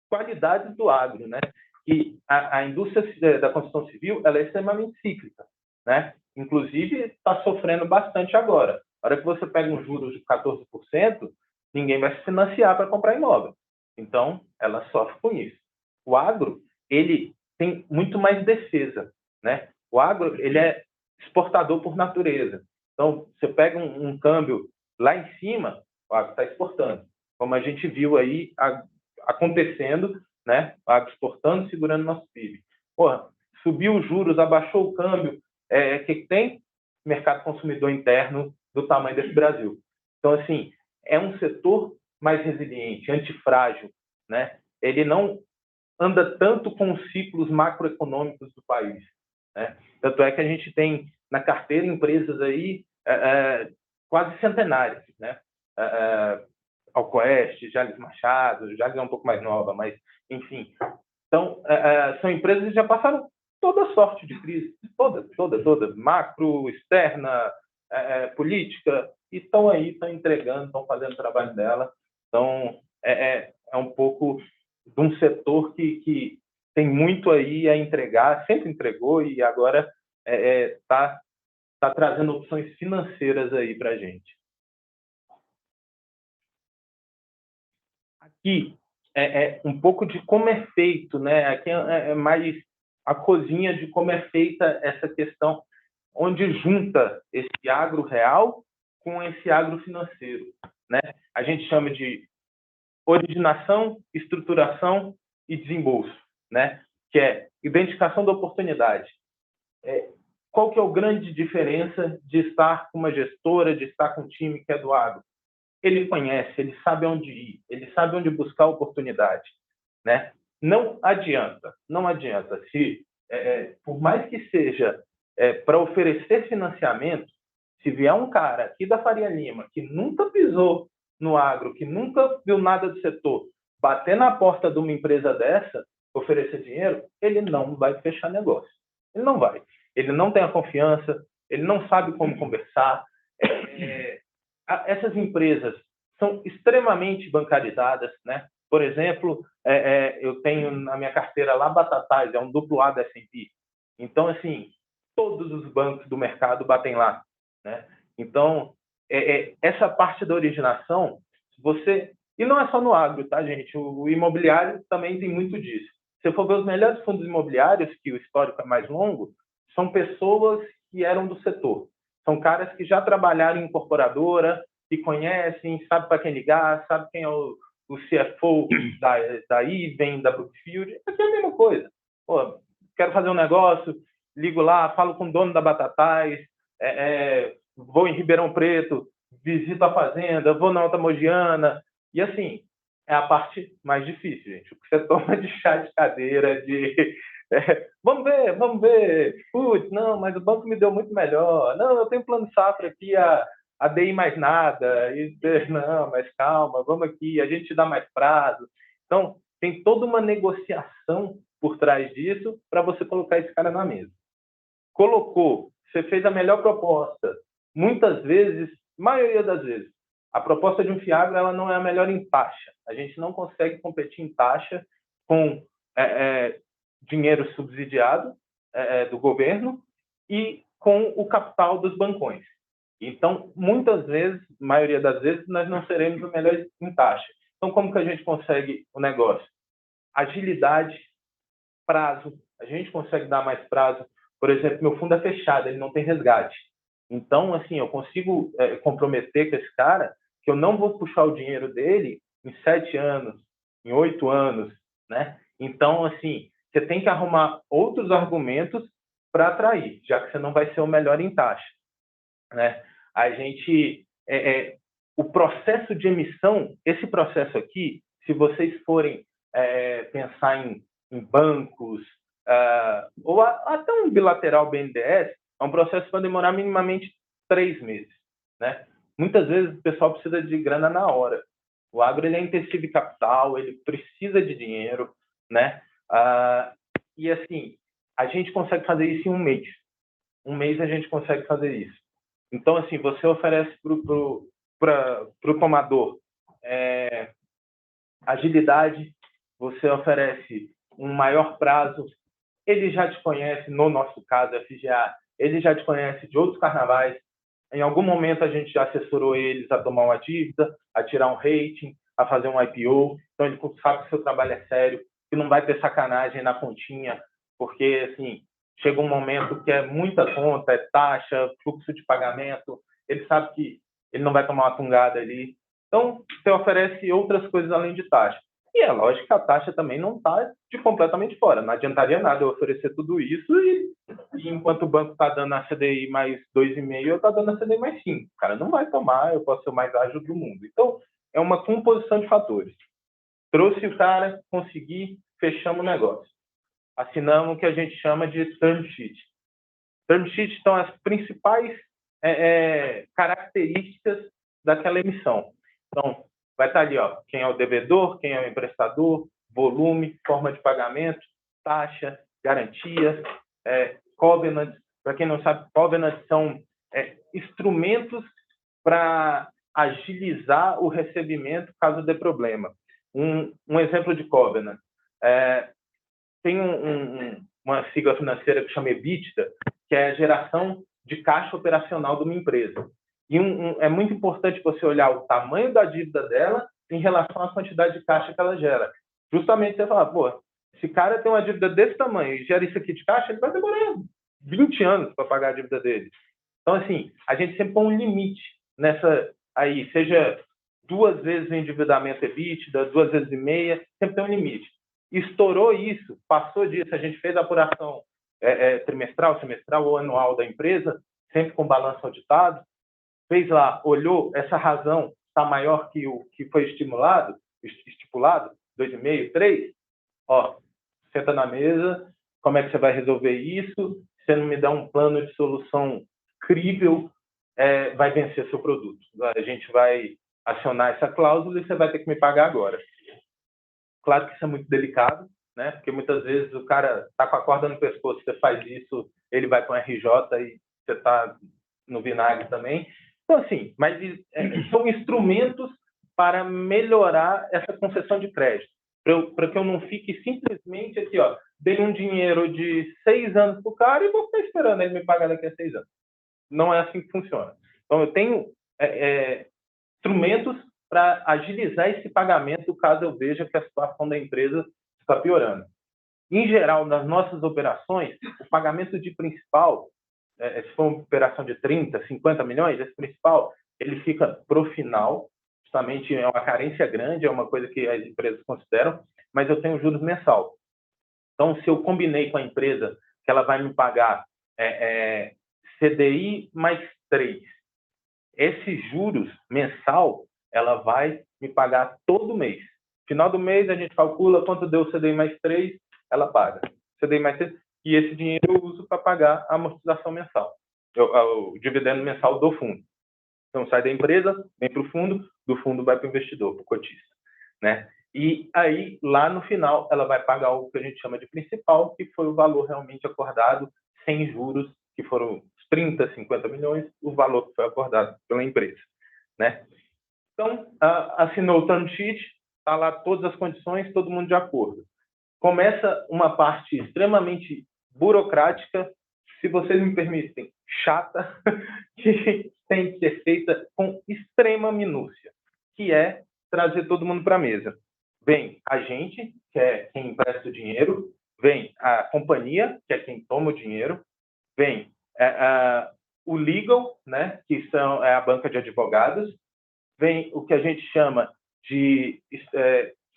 qualidades do agro, né? E a indústria da construção civil ela é extremamente cíclica, né? Inclusive, está sofrendo bastante agora. A hora que você pega um juros de 14%, ninguém vai se financiar para comprar imóvel. Então, ela sofre com isso. O agro, ele tem muito mais defesa, né? O agro, ele é exportador por natureza. Então, você pega um câmbio lá em cima, o agro está exportando. Como a gente viu aí acontecendo, né? O agro exportando, segurando nosso PIB. Porra, subiu os juros, abaixou o câmbio, que tem? Mercado consumidor interno do tamanho desse Brasil. Então, assim, é um setor mais resiliente, antifrágil, né? Ele não anda tanto com os ciclos macroeconômicos do país, né? Tanto é que a gente tem na carteira empresas aí quase centenárias, né? Alcoeste, Jales Machado, Jales é um pouco mais nova, mas, enfim. Então, são empresas que já passaram toda sorte de crise, toda, macro, externa, política, e estão aí, estão entregando, estão fazendo o trabalho dela. Então, é um pouco de um setor que tem muito aí a entregar, sempre entregou e agora está trazendo opções financeiras aí para a gente. Aqui um pouco de como é feito, né? Aqui é mais a cozinha de como é feita essa questão, onde junta esse agro real com esse agro financeiro, né? A gente chama de originação, estruturação e desembolso, né? Que é identificação da oportunidade. Qual que é a grande diferença de estar com uma gestora, de estar com um time que é do agro? Ele conhece, ele sabe onde ir, ele sabe onde buscar oportunidade, né? Não adianta. Se, por mais que seja para oferecer financiamento, se vier um cara aqui da Faria Lima que nunca pisou no agro, que nunca viu nada do setor, bater na porta de uma empresa dessa, oferecer dinheiro, ele não vai fechar negócio. Ele não vai. Ele não tem a confiança, ele não sabe como conversar. Essas empresas são extremamente bancarizadas, né? Por exemplo, eu tenho na minha carteira lá Batatais, é um duplo A da S&P. Então, assim, todos os bancos do mercado batem lá, né? Então, essa parte da originação, e não é só no agro, tá, gente? O imobiliário também tem muito disso. Se for ver os melhores fundos imobiliários, que o histórico é mais longo, são pessoas que eram do setor. São caras que já trabalharam em incorporadora, que conhecem, sabe para quem ligar, sabe quem é o CFO da Iven, da Brookfield. Aqui é a mesma coisa. Pô, quero fazer um negócio, ligo lá, falo com o dono da Batatais, vou em Ribeirão Preto, visito a fazenda, vou na Alta Mogiana. E assim, é a parte mais difícil, gente. O que você toma de chá de cadeira, vamos ver. Putz, não, mas o banco me deu muito melhor. Não, eu tenho plano safra aqui, a DI mais nada. Não, mas calma, vamos aqui, a gente te dá mais prazo. Então, tem toda uma negociação por trás disso para você colocar esse cara na mesa. Colocou, você fez a melhor proposta. Muitas vezes, maioria das vezes, a proposta de um fiagro ela não é a melhor em taxa. A gente não consegue competir em taxa com dinheiro subsidiado do governo e com o capital dos bancões. Então, muitas vezes, maioria das vezes, nós não seremos o melhor em taxa. Então, como que a gente consegue o negócio? Agilidade, prazo. A gente consegue dar mais prazo. Por exemplo, meu fundo é fechado, ele não tem resgate. Então, assim, eu consigo comprometer com esse cara que eu não vou puxar o dinheiro dele em 7 anos, em 8 anos, né? Então, assim, você tem que arrumar outros argumentos para atrair, já que você não vai ser o melhor em taxa, né? A gente, o processo de emissão, esse processo aqui, se vocês forem pensar em bancos, ou até um bilateral BNDES, é um processo que vai demorar minimamente 3 meses, né? Muitas vezes o pessoal precisa de grana na hora. O agro ele é intensivo de capital, ele precisa de dinheiro, né? E assim, a gente consegue fazer isso em 1 mês. 1 mês a gente consegue fazer isso. Então, assim, você oferece para o tomador agilidade, você oferece um maior prazo, ele já te conhece, no nosso caso, FGA, ele já te conhece de outros carnavais. Em algum momento a gente já assessorou eles a tomar uma dívida, a tirar um rating, a fazer um IPO. Então ele sabe que o seu trabalho é sério, que não vai ter sacanagem na continha, porque assim, chega um momento que é muita conta, é taxa, fluxo de pagamento, ele sabe que ele não vai tomar uma tungada ali. Então, você oferece outras coisas além de taxa. E é lógico que a taxa também não está de completamente fora. Não adiantaria nada eu oferecer tudo isso e enquanto o banco está dando a CDI mais 2,5, eu estou dando a CDI mais 5. O cara não vai tomar, eu posso ser o mais ágil do mundo. Então, é uma composição de fatores. Trouxe o cara, consegui, fechamos o negócio. Assinamos o que a gente chama de term sheet. Term sheet são as principais características daquela emissão. Então, vai estar ali, ó, quem é o devedor, quem é o emprestador, volume, forma de pagamento, taxa, garantias, covenants. Para quem não sabe, covenants são instrumentos para agilizar o recebimento caso dê problema. Um exemplo de covenant. Tem uma sigla financeira que chama EBITDA, que é a geração de caixa operacional de uma empresa. E é muito importante você olhar o tamanho da dívida dela em relação à quantidade de caixa que ela gera. Justamente você falar, pô, esse cara tem uma dívida desse tamanho e gera isso aqui de caixa, ele vai demorar 20 anos para pagar a dívida dele. Então, assim, a gente sempre põe um limite nessa aí, seja 2 vezes o endividamento EBITDA, 2 vezes e meia, sempre tem um limite. Estourou isso, passou disso, a gente fez a apuração trimestral, semestral ou anual da empresa, sempre com balanço auditado, fez lá, olhou, essa razão está maior que o que foi estipulado, 2,5, 3, ó, senta na mesa, como é que você vai resolver isso? Você não me dá um plano de solução crível, vai vencer seu produto. A gente vai acionar essa cláusula e você vai ter que me pagar agora. Claro que isso é muito delicado, né? Porque muitas vezes o cara está com a corda no pescoço, você faz isso, ele vai para o RJ e você está no vinagre também. Então, assim, mas são instrumentos para melhorar essa concessão de crédito, para que eu não fique simplesmente aqui, ó, dei um dinheiro de 6 anos para o cara e vou ficar esperando ele me pagar daqui a 6 anos. Não é assim que funciona. Então, eu tenho instrumentos para agilizar esse pagamento caso eu veja que a situação da empresa está piorando. Em geral, nas nossas operações, o pagamento de principal, se for uma operação de 30, 50 milhões, esse principal, ele fica para o final, justamente é uma carência grande, é uma coisa que as empresas consideram, mas eu tenho juros mensal. Então, se eu combinei com a empresa que ela vai me pagar CDI mais 3, esses juros mensal, ela vai me pagar todo mês. Final do mês, a gente calcula quanto deu o CDI mais 3, ela paga. CDI mais 3, e esse dinheiro eu uso para pagar a amortização mensal, o dividendo mensal do fundo. Então, sai da empresa, vem para o fundo, do fundo vai para o investidor, para o cotista, né? E aí, lá no final, ela vai pagar o que a gente chama de principal, que foi o valor realmente acordado, sem juros, que foram 30, 50 milhões, o valor que foi acordado pela empresa, né? Então, assinou o term sheet, está lá todas as condições, todo mundo de acordo. começa uma parte extremamente burocrática, se vocês me permitem, chata, que tem que ser feita com extrema minúcia, que é trazer todo mundo para a mesa. Vem a gente, que é quem empresta o dinheiro, vem a companhia, que é quem toma o dinheiro, vem o legal, né, que é a banca de advogados, vem o que a gente chama de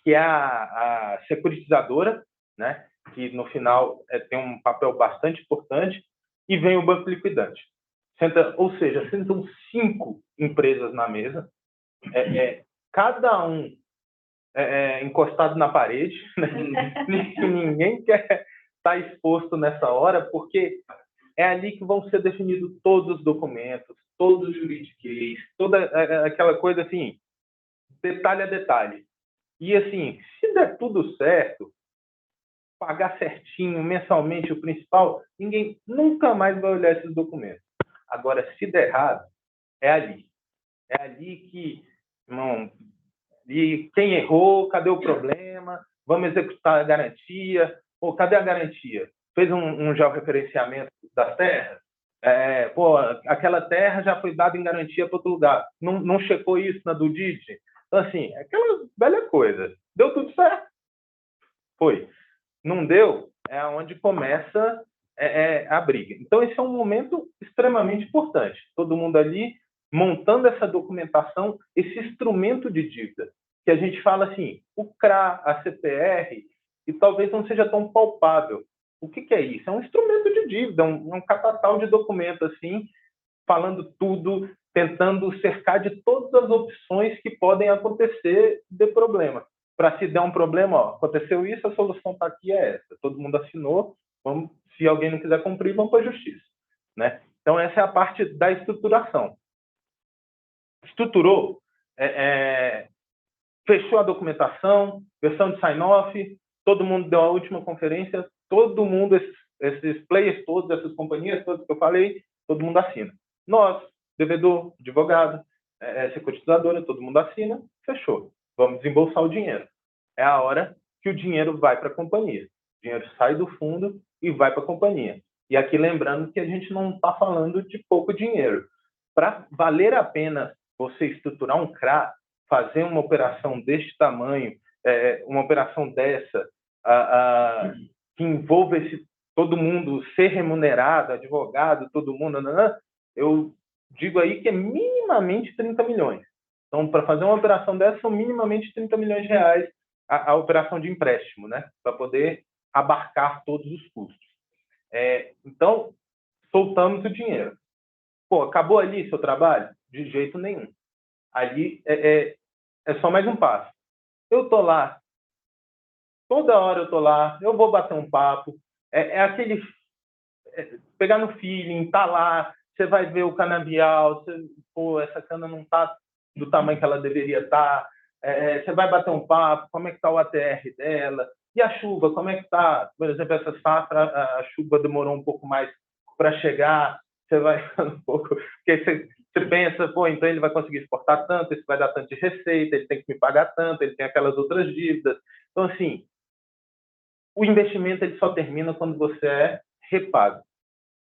que é a securitizadora, né, que no final tem um papel bastante importante, e vem o banco liquidante. Ou seja, sentam 5 empresas na mesa, cada um encostado na parede, né? Ninguém quer estar exposto nessa hora, porque é ali que vão ser definidos todos os documentos, todos os juridiquês, toda aquela coisa assim, detalhe a detalhe. E assim, se der tudo certo, pagar certinho, mensalmente, o principal, ninguém nunca mais vai olhar esses documentos. Agora, se der errado, é ali. É ali que, não, e quem errou, cadê o problema? Vamos executar a garantia. Pô, cadê a garantia? Fez um georreferenciamento das terras? Aquela terra já foi dada em garantia para outro lugar. Não checou isso na due diligence? Então, assim, aquela velha coisa. Deu tudo certo? Foi. Não deu? É onde começa a briga. Então, esse é um momento extremamente importante. Todo mundo ali montando essa documentação, esse instrumento de dívida, que a gente fala assim, o CRA, a CPR, e talvez não seja tão palpável. O que é isso? É um instrumento de dívida, um catatal de documento, assim, falando tudo, tentando cercar de todas as opções que podem acontecer de problema. Para se der um problema, ó, aconteceu isso, a solução está aqui, é essa. Todo mundo assinou, se alguém não quiser cumprir, vamos para a justiça, né? Então, essa é a parte da estruturação. Estruturou, fechou a documentação, versão de sign-off, todo mundo deu a última conferência, todo mundo, esses players todos, essas companhias todas que eu falei, todo mundo assina. Nós, devedor, advogado, securitizadora, todo mundo assina, fechou. Vamos desembolsar o dinheiro. É a hora que o dinheiro vai para a companhia. O dinheiro sai do fundo e vai para a companhia. E aqui lembrando que a gente não está falando de pouco dinheiro. Para valer a pena você estruturar um CRA, fazer uma operação deste tamanho, uma operação dessa, que envolva todo mundo ser remunerado, advogado, todo mundo, eu digo aí que é minimamente 30 milhões. Então, para fazer uma operação dessa, são minimamente 30 milhões de reais a operação de empréstimo, né? Para poder abarcar todos os custos. Então, soltamos o dinheiro. Pô, acabou ali seu trabalho? De jeito nenhum. Ali é só mais um passo. Eu estou lá, toda hora eu estou lá, eu vou bater um papo, aquele pegar no feeling, tá lá, você vai ver o canavial, essa cana não está do tamanho que ela deveria estar, você vai bater um papo, como é que está o ATR dela, e a chuva, como é que está? Por exemplo, essa safra, a chuva demorou um pouco mais para chegar, você vai um pouco, porque você pensa, pô, então ele vai conseguir exportar tanto, isso vai dar tanto de receita, ele tem que me pagar tanto, ele tem aquelas outras dívidas. Então, assim, o investimento ele só termina quando você é repago.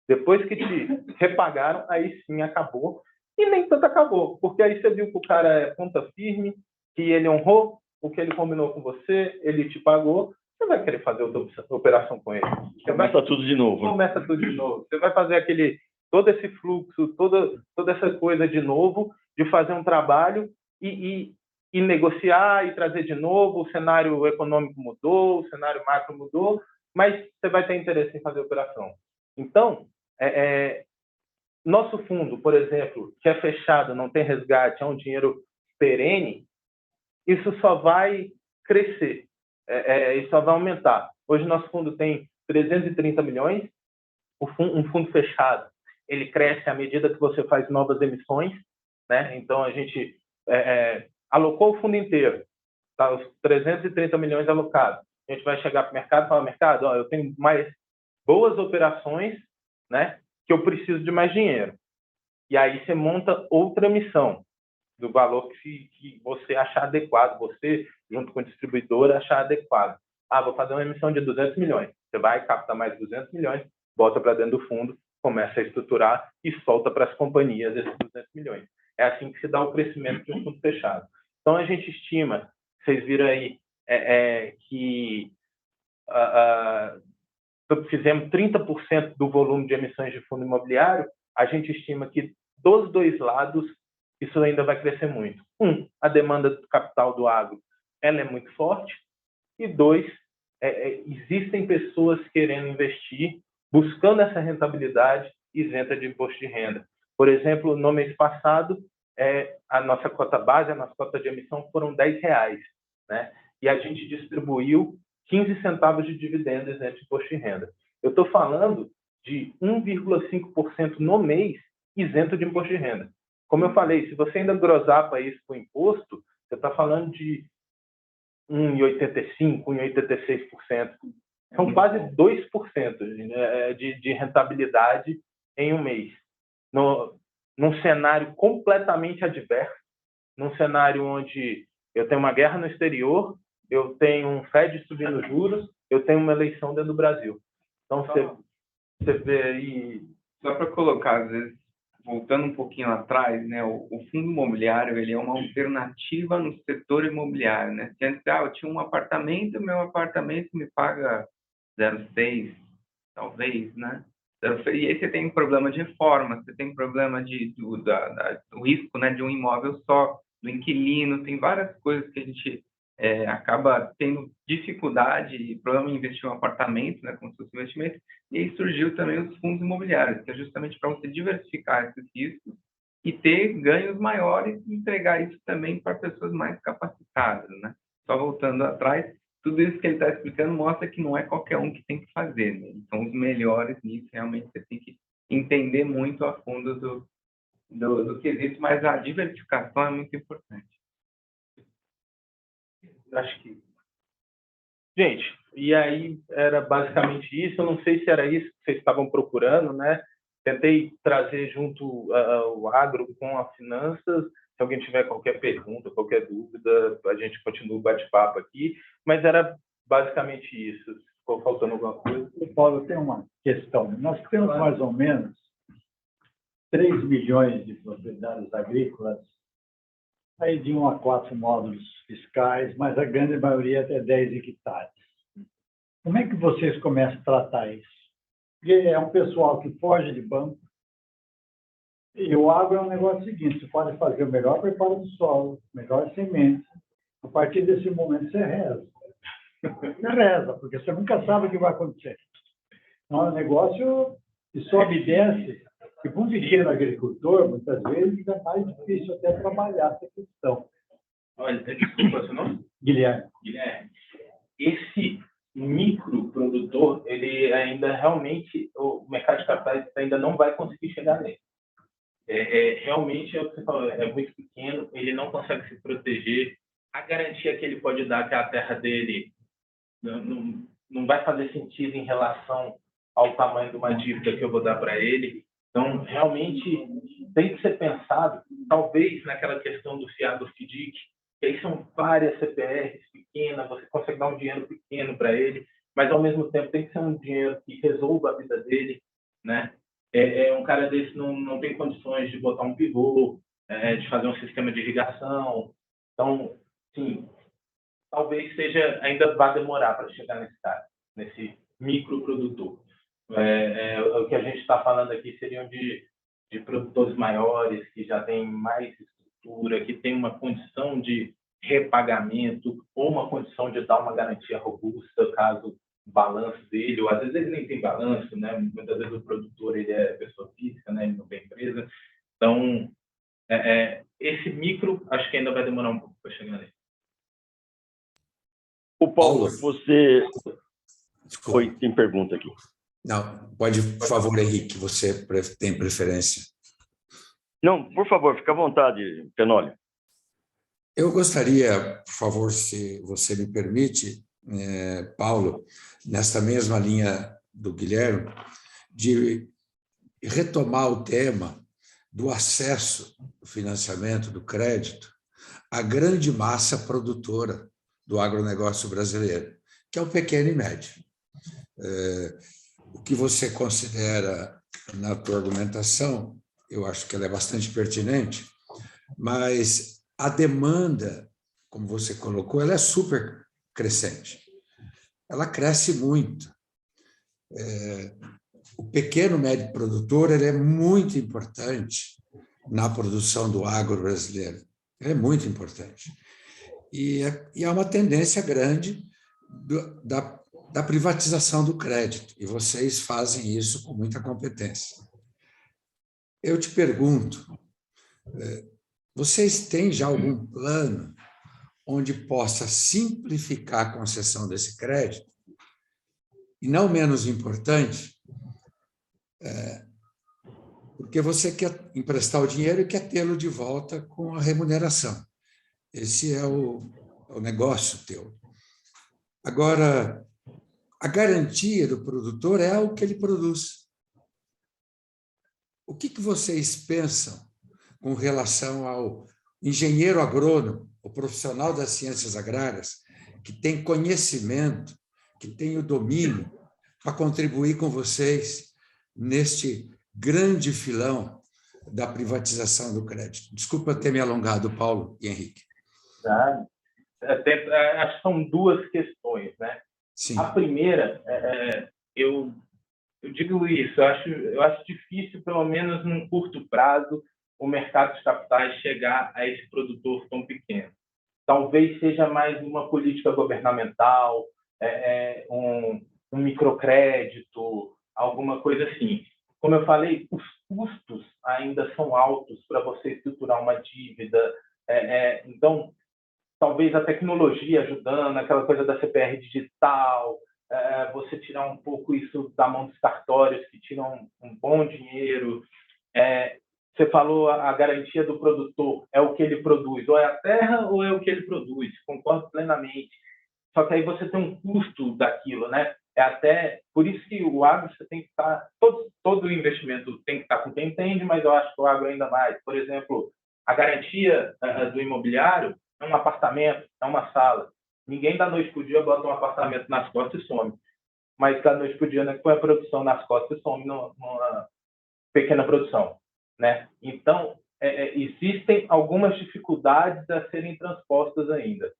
Depois que te repagaram, aí sim acabou. E nem tanto acabou, porque aí você viu que o cara é ponta firme, que ele honrou o que ele combinou com você, ele te pagou, você vai querer fazer outra operação com ele. Começa tudo de novo. Começa tudo de novo. Você vai fazer todo esse fluxo, toda essa coisa de novo, de fazer um trabalho e negociar e trazer de novo. O cenário econômico mudou, o cenário macro mudou, mas você vai ter interesse em fazer a operação. Então, nosso fundo, por exemplo, que é fechado, não tem resgate, é um dinheiro perene, isso só vai crescer, isso só vai aumentar. Hoje, nosso fundo tem 330 milhões, um fundo fechado, ele cresce à medida que você faz novas emissões, né? Então, a gente alocou o fundo inteiro, tá? Os 330 milhões alocados. A gente vai chegar para o mercado e falar, mercado, eu tenho mais boas operações, né, que eu preciso de mais dinheiro. E aí você monta outra emissão do valor que você achar adequado, você, junto com a distribuidora, achar adequado. vou fazer uma emissão de 200 milhões. Você vai captar mais 200 milhões, bota para dentro do fundo, começa a estruturar e solta para as companhias esses 200 milhões. É assim que se dá o crescimento de um fundo fechado. Então, a gente estima, vocês viram aí, que fizemos 30% do volume de emissões de fundo imobiliário, a gente estima que dos dois lados isso ainda vai crescer muito. A demanda do capital do agro ela é muito forte, e dois, existem pessoas querendo investir, buscando essa rentabilidade isenta de imposto de renda. Por exemplo, no mês passado, a nossa cota base, a nossa cota de emissão foram R$10, né? E a gente distribuiu 15 centavos de dividendos isento de imposto de renda. Eu estou falando de 1,5% no mês isento de imposto de renda. Como eu falei, se você ainda grosapa isso com imposto, você está falando de 1,85%, 1,86%. São quase 2% de rentabilidade em um mês. Num cenário completamente adverso, num cenário onde eu tenho uma guerra no exterior, eu tenho um Fed subindo juros, eu tenho uma eleição dentro do Brasil. Então, você vê aí... Só para colocar, às vezes, voltando um pouquinho atrás, né, o fundo imobiliário ele é uma alternativa no setor imobiliário, né? Se antes, eu tinha um apartamento, meu apartamento me paga 0,6, talvez, né? E aí você tem um problema de reforma, você tem um problema do risco, né, de um imóvel só, do inquilino, tem várias coisas que a gente acaba tendo dificuldade e problema em investir em um apartamento, né, como se fosse investimento, e aí surgiu também os fundos imobiliários, que é justamente para você diversificar esses riscos e ter ganhos maiores e entregar isso também para pessoas mais capacitadas, né? Só voltando atrás, tudo isso que ele está explicando mostra que não é qualquer um que tem que fazer, né? São os melhores nisso, realmente você tem que entender muito a fundo do quesito, mas a diversificação é muito importante. Acho que... Gente, e aí era basicamente isso. Eu não sei se era isso que vocês estavam procurando, né? Tentei trazer junto o agro com as finanças. Se alguém tiver qualquer pergunta, qualquer dúvida, a gente continua o bate-papo aqui. Mas era basicamente isso. Ficou faltando alguma coisa? Paulo, tem uma questão. Nós temos mais ou menos 3 milhões de propriedades agrícolas, aí de 1 a 4 módulos fiscais, mas a grande maioria até 10 hectares. Como é que vocês começam a tratar isso? Porque é um pessoal que foge de banco, e o agro é um negócio seguinte: você pode fazer o melhor preparo do solo, melhor semente. A partir desse momento você reza. Você reza, porque você nunca sabe o que vai acontecer. Então, é um negócio que sobe e desce, e para um pequeno agricultor, muitas vezes, é mais difícil até trabalhar essa questão. Olha, desculpa, seu nome? Guilherme. Esse microprodutor, ele ainda realmente, o mercado de capitais ainda não vai conseguir chegar nele. Realmente é o que você falou, é muito pequeno, ele não consegue se proteger. A garantia que ele pode dar que a terra dele não vai fazer sentido em relação ao tamanho de uma dívida que eu vou dar para ele. Então, realmente, tem que ser pensado, talvez, naquela questão do fiado FDIC, que aí são várias CPRs pequenas, você consegue dar um dinheiro pequeno para ele, mas, ao mesmo tempo, tem que ser um dinheiro que resolva a vida dele, né? Um cara desse não tem condições de botar um pivô, de fazer um sistema de irrigação. Então, sim, talvez ainda vá demorar para chegar nesse cara, nesse microprodutor. O que a gente está falando aqui seriam de produtores maiores, que já têm mais estrutura, que têm uma condição de repagamento ou uma condição de dar uma garantia robusta caso o balanço dele, ou às vezes ele nem tem balanço, né? Muitas vezes o produtor ele é pessoa física, né? Ele não tem empresa. Então, esse micro, acho que ainda vai demorar um pouco para chegar nele. O Paulo, você... Oi, tem pergunta aqui. Não, pode, por favor, Henrique, você tem preferência. Não, por favor, fique à vontade, Penólio. Eu gostaria, por favor, se você me permite, Paulo, nesta mesma linha do Guilherme, de retomar o tema do acesso ao financiamento, do crédito, à grande massa produtora do agronegócio brasileiro. que é o pequeno e médio. O que você considera na tua argumentação, eu acho que ela é bastante pertinente, mas a demanda, como você colocou, ela é super crescente. Ela cresce muito. O pequeno e médio produtor ele é muito importante na produção do agro brasileiro. Ele é muito importante. E há uma tendência grande da privatização do crédito, e vocês fazem isso com muita competência. Eu te pergunto, vocês têm já algum plano onde possa simplificar a concessão desse crédito? E não menos importante, porque você quer emprestar o dinheiro e quer tê-lo de volta com a remuneração. Esse é o negócio teu. Agora, a garantia do produtor é o que ele produz. O que vocês pensam com relação ao engenheiro agrônomo, o profissional das ciências agrárias, que tem conhecimento, que tem o domínio para contribuir com vocês neste grande filão da privatização do crédito? Desculpa ter me alongado, Paulo e Henrique. Acho que são duas questões, né? Sim. A primeira, eu digo isso, eu acho difícil, pelo menos num curto prazo, o mercado de capitais chegar a esse produtor tão pequeno. Talvez seja mais uma política governamental, um microcrédito, alguma coisa assim. Como eu falei, os custos ainda são altos para você estruturar uma dívida. Então, talvez a tecnologia ajudando, aquela coisa da CPR digital, você tirar um pouco isso da mão dos cartórios, que tiram um bom dinheiro. Você falou a garantia do produtor, é o que ele produz, ou é a terra ou é o que ele produz, concordo plenamente. Só que aí você tem um custo daquilo, né? Até por isso que o agro você tem que estar, todo investimento tem que estar com quem entende, mas eu acho que o agro ainda mais. Por exemplo, a garantia do imobiliário é um apartamento, é uma sala. Ninguém da noite para o dia bota um apartamento nas costas e some. Mas da noite para o dia, né, põe a produção nas costas e some numa pequena produção, né? Então, existem algumas dificuldades a serem transpostas ainda.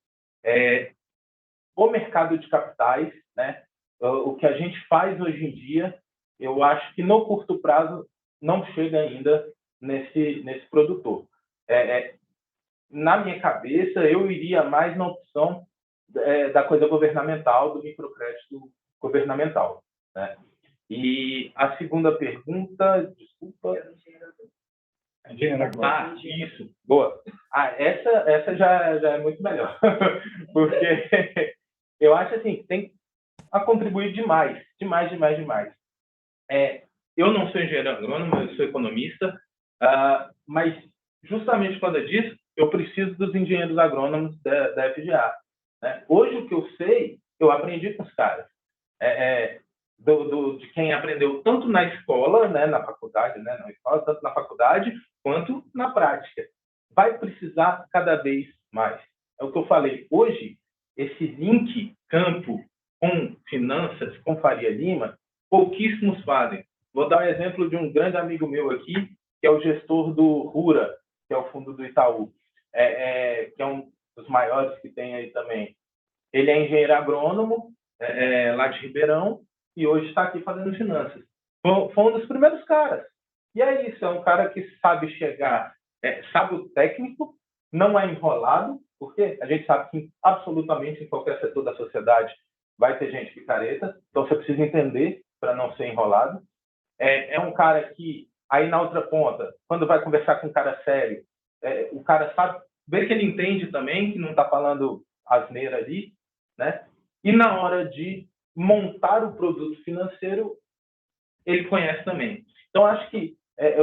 O mercado de capitais, né? O que a gente faz hoje em dia, eu acho que no curto prazo não chega ainda nesse produtor. Na minha cabeça, eu iria mais na opção da coisa governamental, do microcrédito governamental, né? E a segunda pergunta, desculpa. Isso, boa. Essa já é muito melhor, porque eu acho assim, tem a contribuir demais. Eu não sou engenheiro agrônomo, eu sou economista, mas justamente por causa disso, eu preciso dos engenheiros agrônomos da FGA, né? Hoje, o que eu sei, eu aprendi com os caras. De quem aprendeu tanto na escola, né, na faculdade, né, tanto na faculdade, quanto na prática. Vai precisar cada vez mais. É o que eu falei. Hoje, esse link campo com finanças, com Faria Lima, pouquíssimos fazem. Vou dar um exemplo de um grande amigo meu aqui, que é o gestor do RURA, que é o fundo do Itaú, que é um dos maiores que tem aí também. Ele é engenheiro agrônomo, lá de Ribeirão, e hoje está aqui fazendo finanças. Foi um dos primeiros caras. E é isso, é um cara que sabe chegar, sabe o técnico, não é enrolado, porque a gente sabe que absolutamente em qualquer setor da sociedade vai ter gente picareta, então você precisa entender para não ser enrolado. É um cara que, aí na outra ponta, quando vai conversar com um cara sério, o cara sabe, vê que ele entende também, que não está falando asneira ali, né? E na hora de montar o produto financeiro, ele conhece também. Então, acho que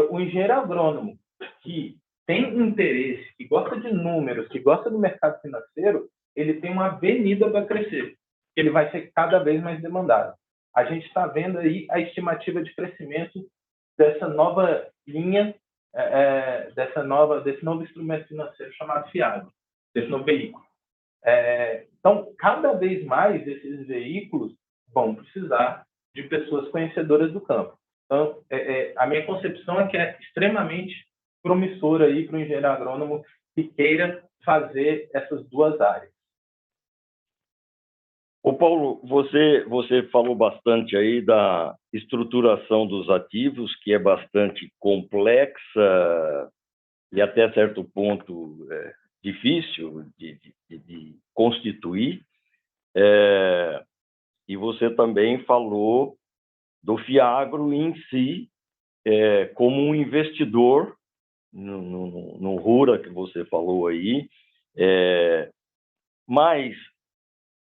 o engenheiro agrônomo que tem interesse, que gosta de números, que gosta do mercado financeiro, ele tem uma avenida para crescer. Ele vai ser cada vez mais demandado. A gente está vendo aí a estimativa de crescimento dessa nova linha, desse novo instrumento financeiro chamado FIAG, desse novo veículo. Então, cada vez mais esses veículos vão precisar de pessoas conhecedoras do campo. Então, a minha concepção é que é extremamente promissora aí para o engenheiro agrônomo que queira fazer essas duas áreas. Ô Paulo, você falou bastante aí da estruturação dos ativos, que é bastante complexa e até certo ponto difícil de constituir. E você também falou do Fiagro em si, como um investidor no Rura que você falou aí, mas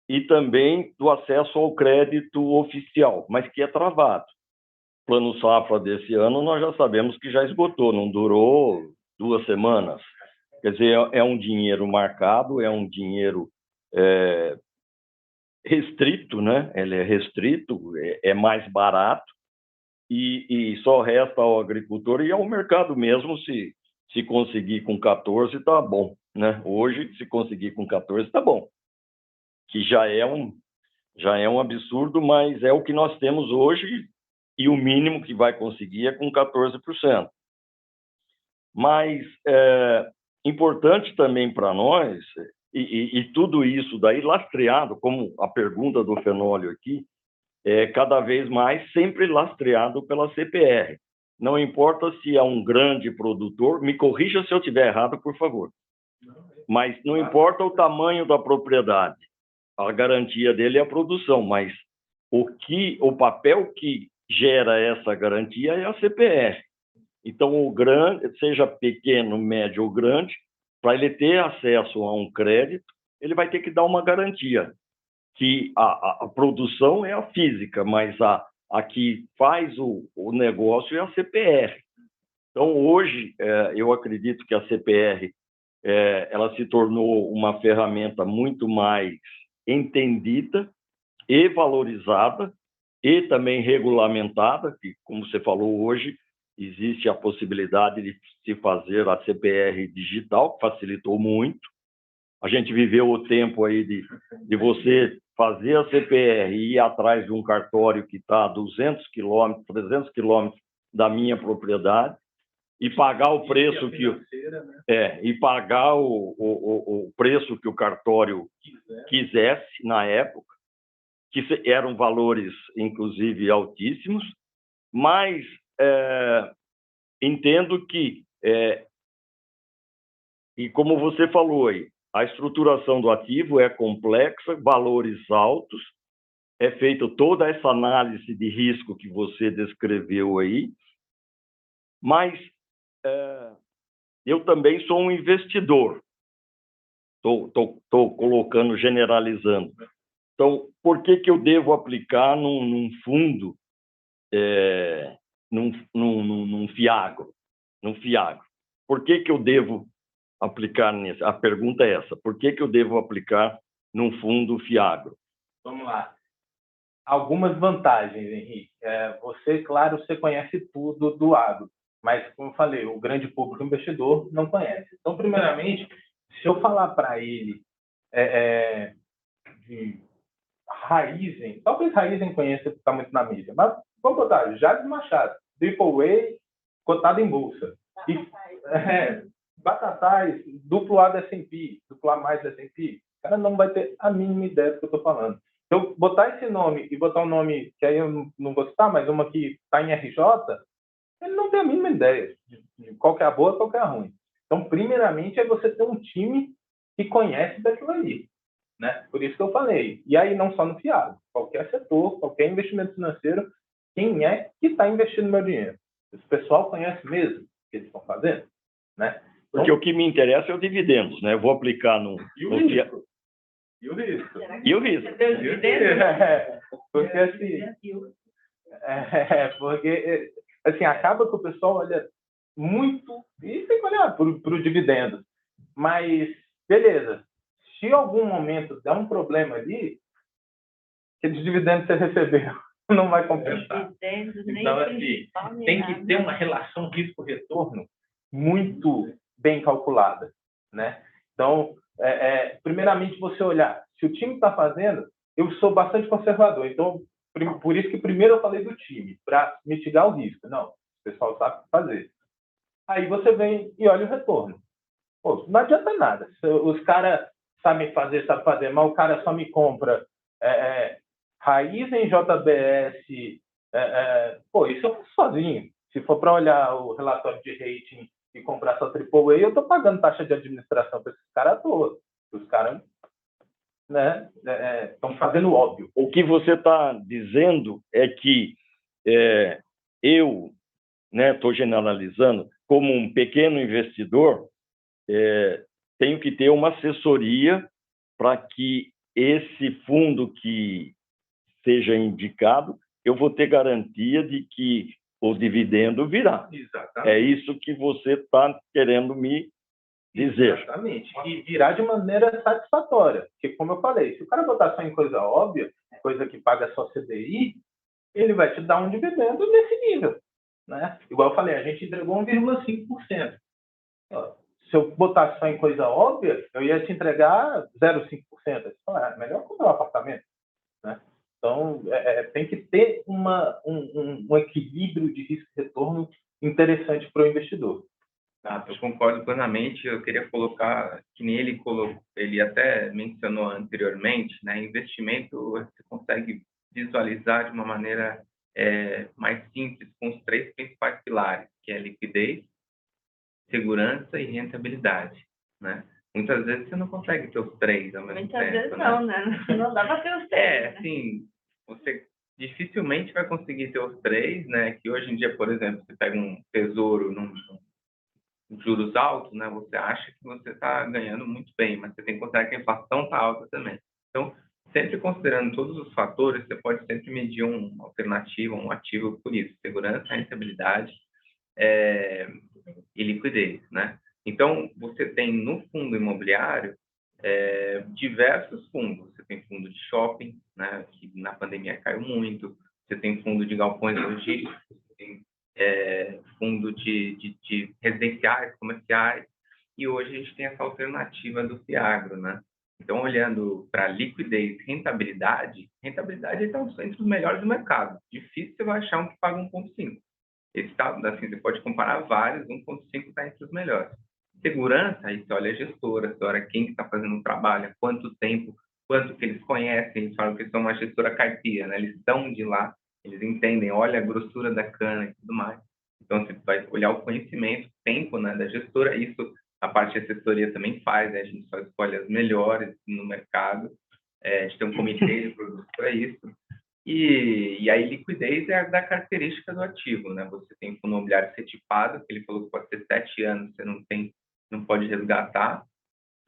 e também do acesso ao crédito oficial, mas que é travado. O Plano Safra desse ano nós já sabemos que já esgotou, não durou 2 semanas. Quer dizer, é um dinheiro marcado, é um dinheiro restrito, né? Ele é restrito, é mais barato, e só resta ao agricultor e ao mercado mesmo se conseguir com 14, está bom, né? Hoje, se conseguir com 14, está bom. Que já é um absurdo, mas é o que nós temos hoje e o mínimo que vai conseguir é com 14%. Mas importante também para nós, e tudo isso daí lastreado, como a pergunta do Fenólio aqui, cada vez mais sempre lastreado pela CPR. Não importa se é um grande produtor, me corrija se eu estiver errado, por favor. Mas não importa o tamanho da propriedade. A garantia dele é a produção, mas o papel que gera essa garantia é a CPR. Então, o grande, seja pequeno, médio ou grande, para ele ter acesso a um crédito, ele vai ter que dar uma garantia, que a produção é a física, mas a que faz o negócio é a CPR. Então, hoje, eu acredito que a CPR ela se tornou uma ferramenta muito mais entendida e valorizada e também regulamentada, que, como você falou hoje, existe a possibilidade de se fazer a CPR digital, que facilitou muito. A gente viveu o tempo aí de você fazer a CPR e ir atrás de um cartório que está a 200 quilômetros, 300 quilômetros da minha propriedade e pagar o preço e pagar o preço que o cartório quisesse na época, que eram valores, inclusive, altíssimos, mas entendo que, e como você falou aí, a estruturação do ativo é complexa, valores altos, é feita toda essa análise de risco que você descreveu aí, mas eu também sou um investidor, estou colocando, generalizando. Então, por que eu devo aplicar num fundo, num Fiagro? Por que eu devo aplicar nisso? A pergunta é essa: por que eu devo aplicar num fundo Fiagro? Vamos lá. Algumas vantagens, Henrique. Claro, você conhece tudo do agro, mas, como eu falei, o grande público investidor não conhece. Então, primeiramente, se eu falar para ele de Raizen, talvez Raizen conheça, porque está muito na mídia, mas vamos botar Jales Machado, Triple A, cotado em bolsa. Batatais, duplo A da S&P, duplo A mais da S&P, o cara não vai ter a mínima ideia do que eu estou falando. Se eu botar esse nome e botar um nome que aí eu não vou citar, mas uma que está em RJ, ele não tem a mínima ideia de qual que é a boa e qual que é a ruim. Então, primeiramente, é você ter um time que conhece daquilo ali, né? Por isso que eu falei. E aí, não só no Fiagro, qualquer setor, qualquer investimento financeiro, quem é que está investindo meu dinheiro? Esse pessoal conhece mesmo o que eles estão fazendo, né? Porque o que me interessa é o dividendos, né? Eu vou aplicar no risco. E o risco? Porque assim, acaba que o pessoal olha muito, e tem que olhar para o dividendo. Mas, beleza, se algum momento der um problema ali, aqueles dividendos que você recebeu não vai compensar. Então, assim, tem que ter uma relação risco-retorno muito bem calculada, né? Então, primeiramente, você olhar se o time está fazendo. Eu sou bastante conservador, então, por isso que primeiro eu falei do time, para mitigar o risco. Não, o pessoal sabe fazer. Aí você vem e olha o retorno. Pô, não adianta nada. Os caras sabem fazer, mas o cara só me compra raiz em JBS. Isso eu faço sozinho. Se for para olhar o relatório de rating e comprar só AAA, eu estou pagando taxa de administração para esses caras à toa. Os caras, né, estão fazendo óbvio. O que você está dizendo é que eu, né, estou generalizando, como um pequeno investidor, tenho que ter uma assessoria para que esse fundo que seja indicado, eu vou ter garantia de que o dividendo virá. Exatamente. É isso que você está querendo me dizer. Exatamente. E virar de maneira satisfatória. Porque, como eu falei, se o cara botar só em coisa óbvia, coisa que paga só CDI, ele vai te dar um dividendo nesse nível. Né? Igual eu falei, a gente entregou 1,5%. Se eu botasse só em coisa óbvia, eu ia te entregar 0,5%. Melhor comprar um apartamento. Né? Então, tem que ter um equilíbrio de risco e retorno interessante para o investidor. Eu concordo plenamente. Eu queria colocar, que nem ele até mencionou anteriormente, né? Investimento você consegue visualizar de uma maneira mais simples, com os 3 principais pilares, que é liquidez, segurança e rentabilidade, né? Muitas vezes você não consegue ter os 3 ao mesmo tempo. Muitas vezes não, né? Não dá para ter os 3. Assim, você dificilmente vai conseguir ter os 3, né? Que hoje em dia, por exemplo, você pega um tesouro num juros altos, né? Você acha que você está ganhando muito bem, mas você tem que considerar que a inflação está alta também. Então, sempre considerando todos os fatores, você pode sempre medir uma alternativa, um ativo por isso: segurança, rentabilidade e liquidez, né? Então, você tem no fundo imobiliário diversos fundos. Você tem fundo de shopping, né, que na pandemia caiu muito. Você tem fundo de galpões logísticos, você tem fundo de residenciais, comerciais. E hoje a gente tem essa alternativa do Fiagro, né? Então, olhando para liquidez e rentabilidade está entre os melhores do mercado. Difícil você vai achar um que paga 1,5. Esse tá, assim, você pode comparar vários, 1,5 está entre os melhores. Segurança, aí você olha a gestora, você olha quem está fazendo o trabalho, há quanto tempo, quanto que eles conhecem, eles falam que são uma gestora caipira, né? Eles estão de lá, eles entendem, olha a grossura da cana e tudo mais. Então, você vai olhar o conhecimento, o tempo, né, da gestora. Isso a parte de assessoria também faz, né? A gente só escolhe as melhores no mercado. A gente tem um comitê de produtos para isso. E aí, liquidez é da característica do ativo, né? Você tem fundo imobiliário certificado, que ele falou que pode ser 7 anos, você não pode resgatar.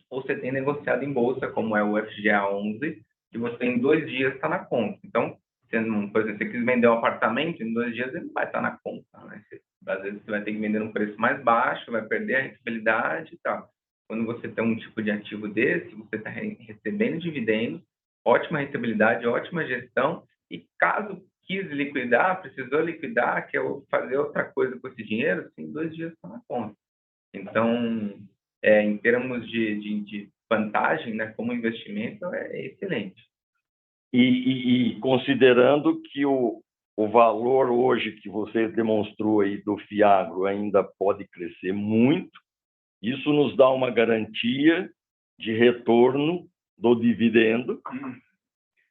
Ou você tem negociado em bolsa, como é o FGA 11, que você em 2 dias está na conta. Então, por exemplo, você quis vender um apartamento, em 2 dias ele não vai estar na conta, né? Às vezes você vai ter que vender num preço mais baixo, vai perder a rentabilidade e tal. Quando você tem um tipo de ativo desse, você está recebendo dividendos, ótima rentabilidade, ótima gestão, e caso quis liquidar, precisou liquidar, quer fazer outra coisa com esse dinheiro, em 2 dias está na conta. Então, em termos de vantagem, né, como investimento, é excelente. E considerando que o valor hoje que você demonstrou aí do Fiagro ainda pode crescer muito, isso nos dá uma garantia de retorno do dividendo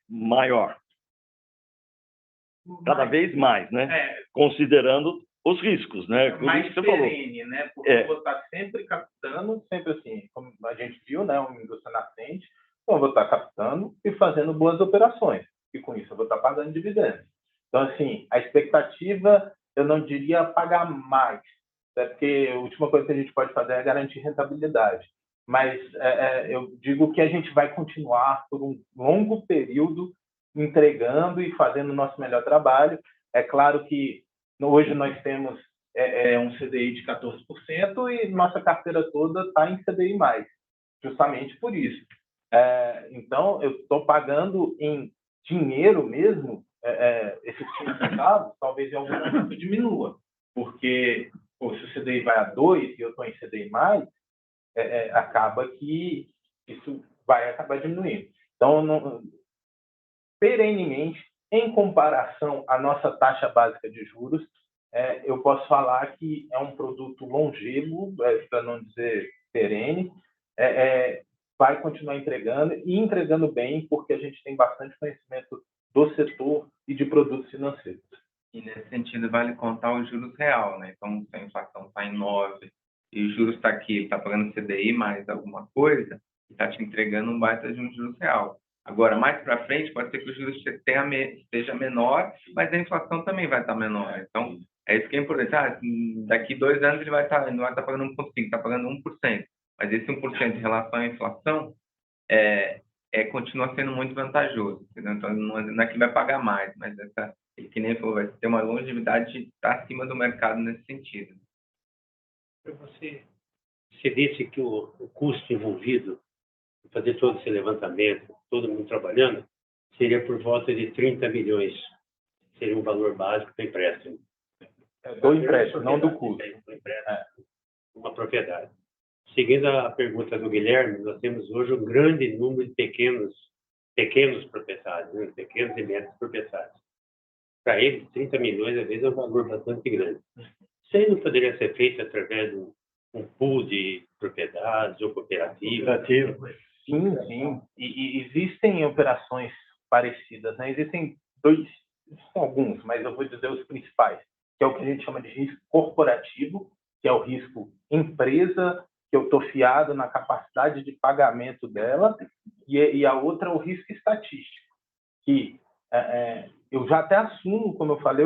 maior. Cada vez mais, né? Considerando os riscos, né? Mais que você falou. perene, né? Porque eu vou estar sempre captando, sempre assim, como a gente viu, né? Uma indústria nascente, então eu vou estar captando e fazendo boas operações. E com isso eu vou estar pagando dividendos. Então, assim, a expectativa, eu não diria pagar mais, né? Porque a última coisa que a gente pode fazer é garantir rentabilidade. Mas eu digo que a gente vai continuar por um longo período entregando e fazendo o nosso melhor trabalho. É claro que hoje nós temos um CDI de 14% e nossa carteira toda está em CDI+, justamente por isso. Então, eu estou pagando em dinheiro mesmo esses 5 centavos, talvez em algum momento diminua, porque se o CDI vai a 2 e eu estou em CDI+, acaba que isso vai acabar diminuindo. Então, perenemente, em comparação à nossa taxa básica de juros, eu posso falar que é um produto longevo, para não dizer perene, vai continuar entregando e entregando bem, porque a gente tem bastante conhecimento do setor e de produtos financeiros. E nesse sentido vale contar os juros real, né? Então, se a inflação está em 9 e os juros está aqui, ele está pagando CDI mais alguma coisa, e está te entregando um baita de um juros real. Agora, mais para frente, pode ser que os juros esteja menor, mas a inflação também vai estar menor. Então, é isso que é importante. Daqui 2 anos ele não vai estar pagando 1,5%, está pagando 1%. Mas esse 1% em relação à inflação continua sendo muito vantajoso. Entendeu? Então, não é que vai pagar mais, mas que nem falou, vai ter uma longevidade acima do mercado nesse sentido. Você disse que o custo envolvido em fazer todo esse levantamento, todo mundo trabalhando, seria por volta de 30 milhões. Seria um valor básico do empréstimo. Do empréstimo, não do custo. Uma propriedade. Seguindo a pergunta do Guilherme, nós temos hoje um grande número de pequenos proprietários, né? Pequenos e médios proprietários. Para eles, 30 milhões, às vezes, é um valor bastante grande. Isso aí não poderia ser feito através de um pool de propriedades ou cooperativa? Sim. E existem operações parecidas, né? Existem alguns, mas eu vou dizer os principais, que é o que a gente chama de risco corporativo, que é o risco empresa, que eu estou fiado na capacidade de pagamento dela, e a outra é o risco estatístico, que eu já até assumo, como eu falei,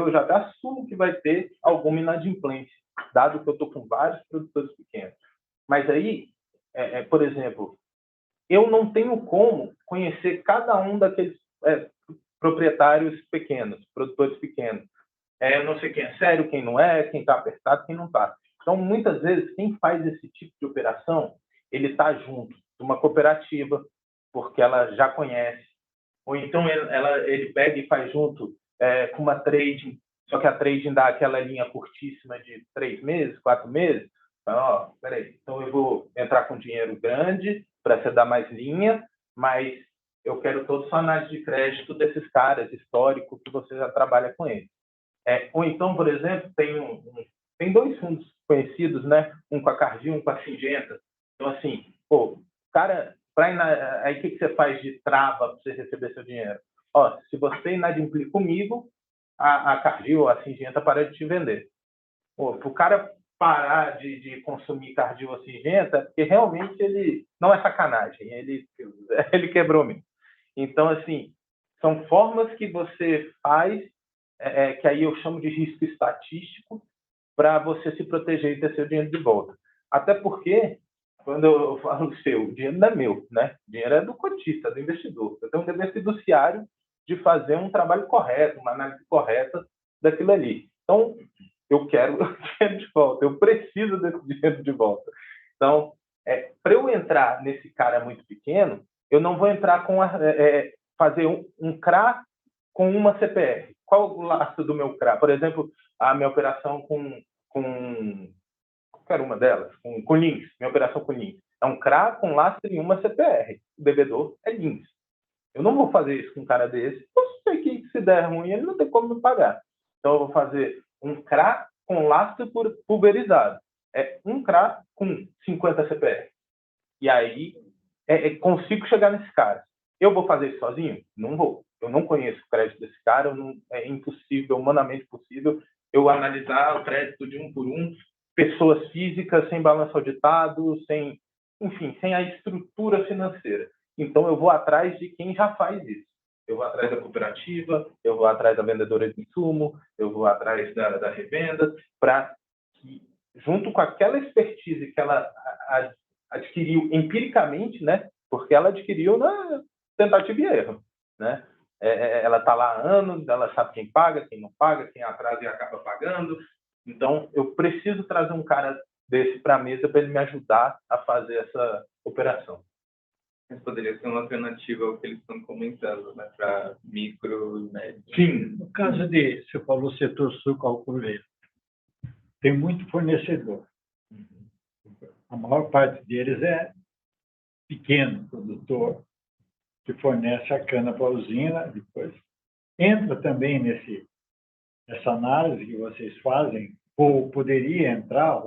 que vai ter alguma inadimplência, dado que eu estou com vários produtores pequenos. Mas aí, por exemplo, eu não tenho como conhecer cada um daqueles proprietários pequenos, produtores pequenos. Eu não sei quem é sério, quem não é, quem está apertado, quem não está. Então, muitas vezes, quem faz esse tipo de operação, ele está junto de uma cooperativa, porque ela já conhece. Ou então, ele pega e faz junto com uma trading, só que a trading dá aquela linha curtíssima de 3 meses, 4 meses. Então, peraí, então eu vou entrar com dinheiro grande para você dar mais linha, mas eu quero toda a análise de crédito desses caras, histórico, que você já trabalha com eles. Ou então, por exemplo, tem 2 fundos conhecidos, né? Um com a Cargill, um com a Singenta. Então, assim, cara, aí o que você faz de trava para você receber seu dinheiro? Se você inadimplir comigo, a Cargill ou a Singenta para de te vender. Para o cara parar de consumir Cargill ou Singenta, porque realmente ele não é sacanagem, ele quebrou mesmo. Então, assim, são formas que você faz, que aí eu chamo de risco estatístico, para você se proteger e ter seu dinheiro de volta. Até porque, quando eu falo o dinheiro não é meu, né? O dinheiro é do cotista, do investidor. Eu tenho um dever fiduciário de fazer um trabalho correto, uma análise correta daquilo ali. Então, eu quero o dinheiro de volta, eu preciso desse dinheiro de volta. Então, para eu entrar nesse cara muito pequeno, eu não vou entrar com fazer um CRA com uma CPR. Qual o laço do meu CRA? Por exemplo, a minha operação com qualquer uma delas, com Lins, minha operação com Lins. É um CRA com lastro em uma CPR. O devedor é Lins. Eu não vou fazer isso com um cara desse. Eu sei que se der ruim, ele não tem como me pagar. Então, eu vou fazer um CRA com lastro pulverizado. Um CRA com 50 CPR. E aí, consigo chegar nesse cara. Eu vou fazer isso sozinho? Não vou. Eu não conheço o crédito desse cara. É impossível, humanamente possível, eu analisar o crédito de um por um, pessoas físicas, sem balanço auditado, sem a estrutura financeira. Então, eu vou atrás de quem já faz isso. Eu vou atrás da cooperativa, eu vou atrás da vendedora de insumo, eu vou atrás da revenda, para que, junto com aquela expertise que ela adquiriu empiricamente, né? Porque ela adquiriu na tentativa e erro, né? Ela está lá há anos, ela sabe quem paga, quem não paga, quem atrasa e acaba pagando. Então, eu preciso trazer um cara desse para a mesa para ele me ajudar a fazer essa operação. Mas poderia ser uma alternativa ao que eles estão comentando, né, para micro e médio. Sim, no caso você falou setor sucroalcooleiro, tem muito fornecedor. A maior parte deles é pequeno produtor que fornece a cana para a usina, depois entra também nessa análise que vocês fazem, ou poderia entrar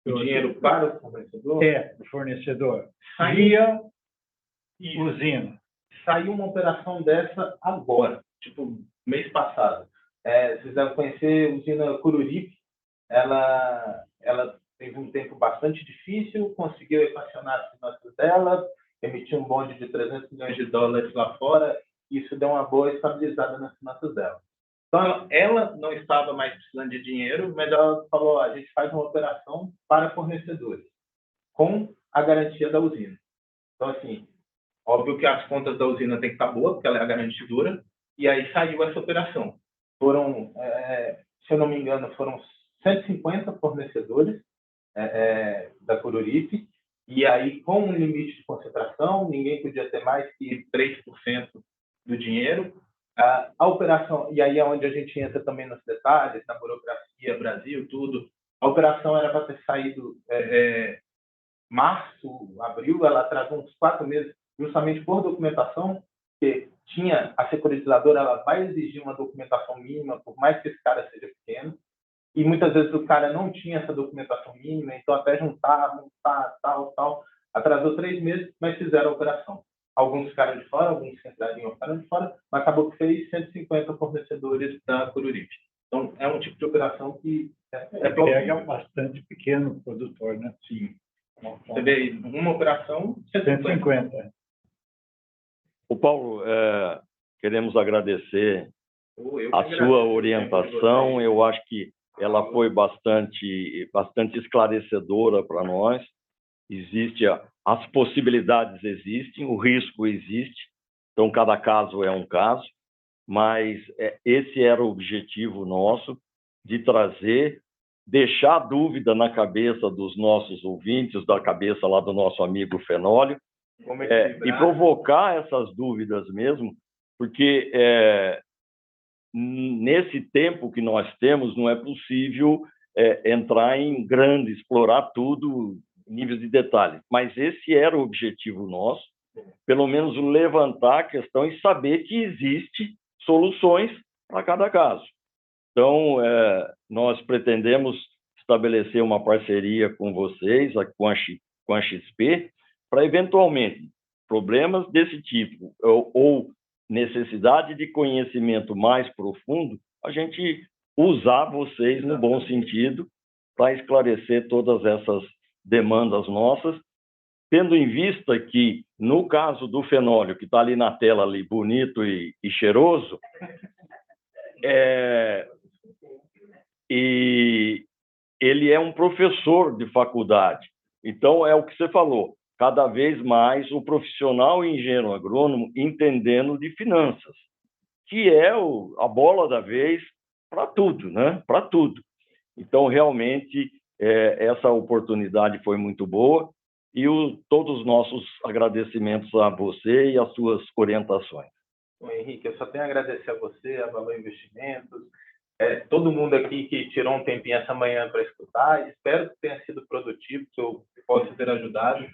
O dinheiro para o fornecedor? o fornecedor via usina. Saiu uma operação dessa agora, tipo, mês passado. Vocês devem conhecer a usina Cururipe. Ela teve um tempo bastante difícil, conseguiu equacionar as finanças dela, emitiu um bonde de $300 milhões lá fora, e isso deu uma boa estabilizada nas finanças dela. Então, ela não estava mais precisando de dinheiro, mas ela falou, a gente faz uma operação para fornecedores, com a garantia da usina. Então, assim, óbvio que as contas da usina têm que estar boas, porque ela é a garantidora, e aí saiu essa operação. Foram, se eu não me engano, foram 150 fornecedores da Cururipe, e aí com um limite de concentração, ninguém podia ter mais que 3% do dinheiro. A operação, e aí é onde a gente entra também nos detalhes, na burocracia, Brasil, tudo. A operação era para ter saído março, abril, ela atrasou uns 4 meses, justamente por documentação, que tinha a securitizadora, ela vai exigir uma documentação mínima, por mais que esse cara seja pequeno, e muitas vezes o cara não tinha essa documentação mínima, então até juntar, tal, atrasou 3 meses, mas fizeram a operação. Alguns ficaram de fora, alguns que entrariam ficaram de fora, mas acabou que fez 150 fornecedores da Cururipe. Então, é um tipo de operação que pega bastante pequeno produtor, né? Sim. Você vê aí, uma operação, 150. O Paulo, queremos agradecer a sua orientação. Eu acho que ela foi bastante esclarecedora para nós. As possibilidades existem, o risco existe, então cada caso é um caso, mas esse era o objetivo nosso, de deixar dúvida na cabeça dos nossos ouvintes, da cabeça lá do nosso amigo Fenólio, e provocar essas dúvidas mesmo, porque nesse tempo que nós temos, não é possível entrar em explorar tudo, níveis de detalhe. Mas esse era o objetivo nosso, pelo menos levantar a questão e saber que existem soluções para cada caso. Então, nós pretendemos estabelecer uma parceria com vocês, com a XP, para, eventualmente, problemas desse tipo, ou necessidade de conhecimento mais profundo, a gente usar vocês no bom sentido para esclarecer todas essas demandas nossas, tendo em vista que, no caso do Fenólio, que está ali na tela, ali, bonito e cheiroso, e ele é um professor de faculdade. Então, é o que você falou, cada vez mais o profissional engenheiro agrônomo entendendo de finanças, que é a bola da vez para tudo, né? Para tudo. Então, realmente, essa oportunidade foi muito boa e todos os nossos agradecimentos a você e as suas orientações. Bom, Henrique, eu só tenho a agradecer a você, a Valor Investimentos, todo mundo aqui que tirou um tempinho essa manhã para escutar. Espero que tenha sido produtivo, que eu possa ter ajudado.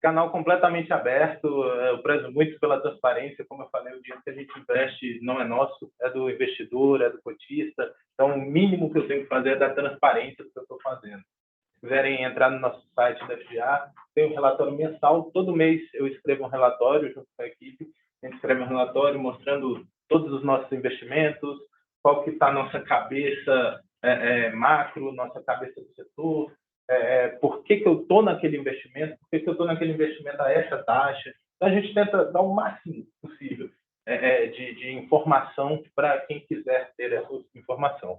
Canal completamente aberto, eu prezo muito pela transparência. Como eu falei, o dinheiro que a gente investe não é nosso, é do investidor, é do cotista. Então, o mínimo que eu tenho que fazer é dar transparência do que eu estou fazendo. Se quiserem entrar no nosso site da FGA, tem um relatório mensal. Todo mês eu escrevo um relatório junto com a equipe. A gente escreve um relatório mostrando todos os nossos investimentos, qual que está a nossa cabeça macro, nossa cabeça do setor, por que eu estou naquele investimento, por que eu estou naquele investimento a essa taxa. Então, a gente tenta dar o máximo possível de informação para quem quiser ter essa informação.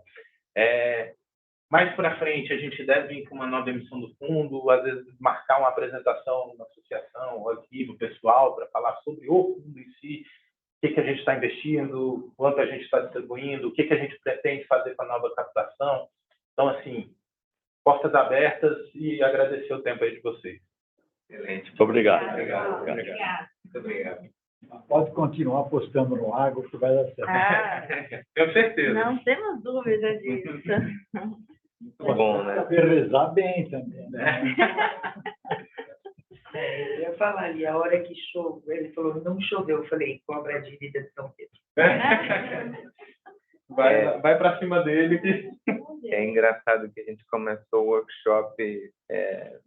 Mais para frente, a gente deve vir com uma nova emissão do fundo, às vezes marcar uma apresentação numa associação, um arquivo pessoal, para falar sobre o fundo em si, o que a gente está investindo, quanto a gente está distribuindo, o que a gente pretende fazer com a nova captação. Então, assim, portas abertas, e agradecer o tempo aí de vocês. Excelente. Muito obrigado. Muito obrigado. Pode continuar apostando no agro, que vai dar certo. Tenho certeza. Não temos dúvida disso. Muito bom, né? Saber rezar bem também. Né? falar ali, a hora que choveu, ele falou, não choveu, eu falei, cobra a dívida de São Pedro. Vai para cima dele. É engraçado que a gente começou o workshop de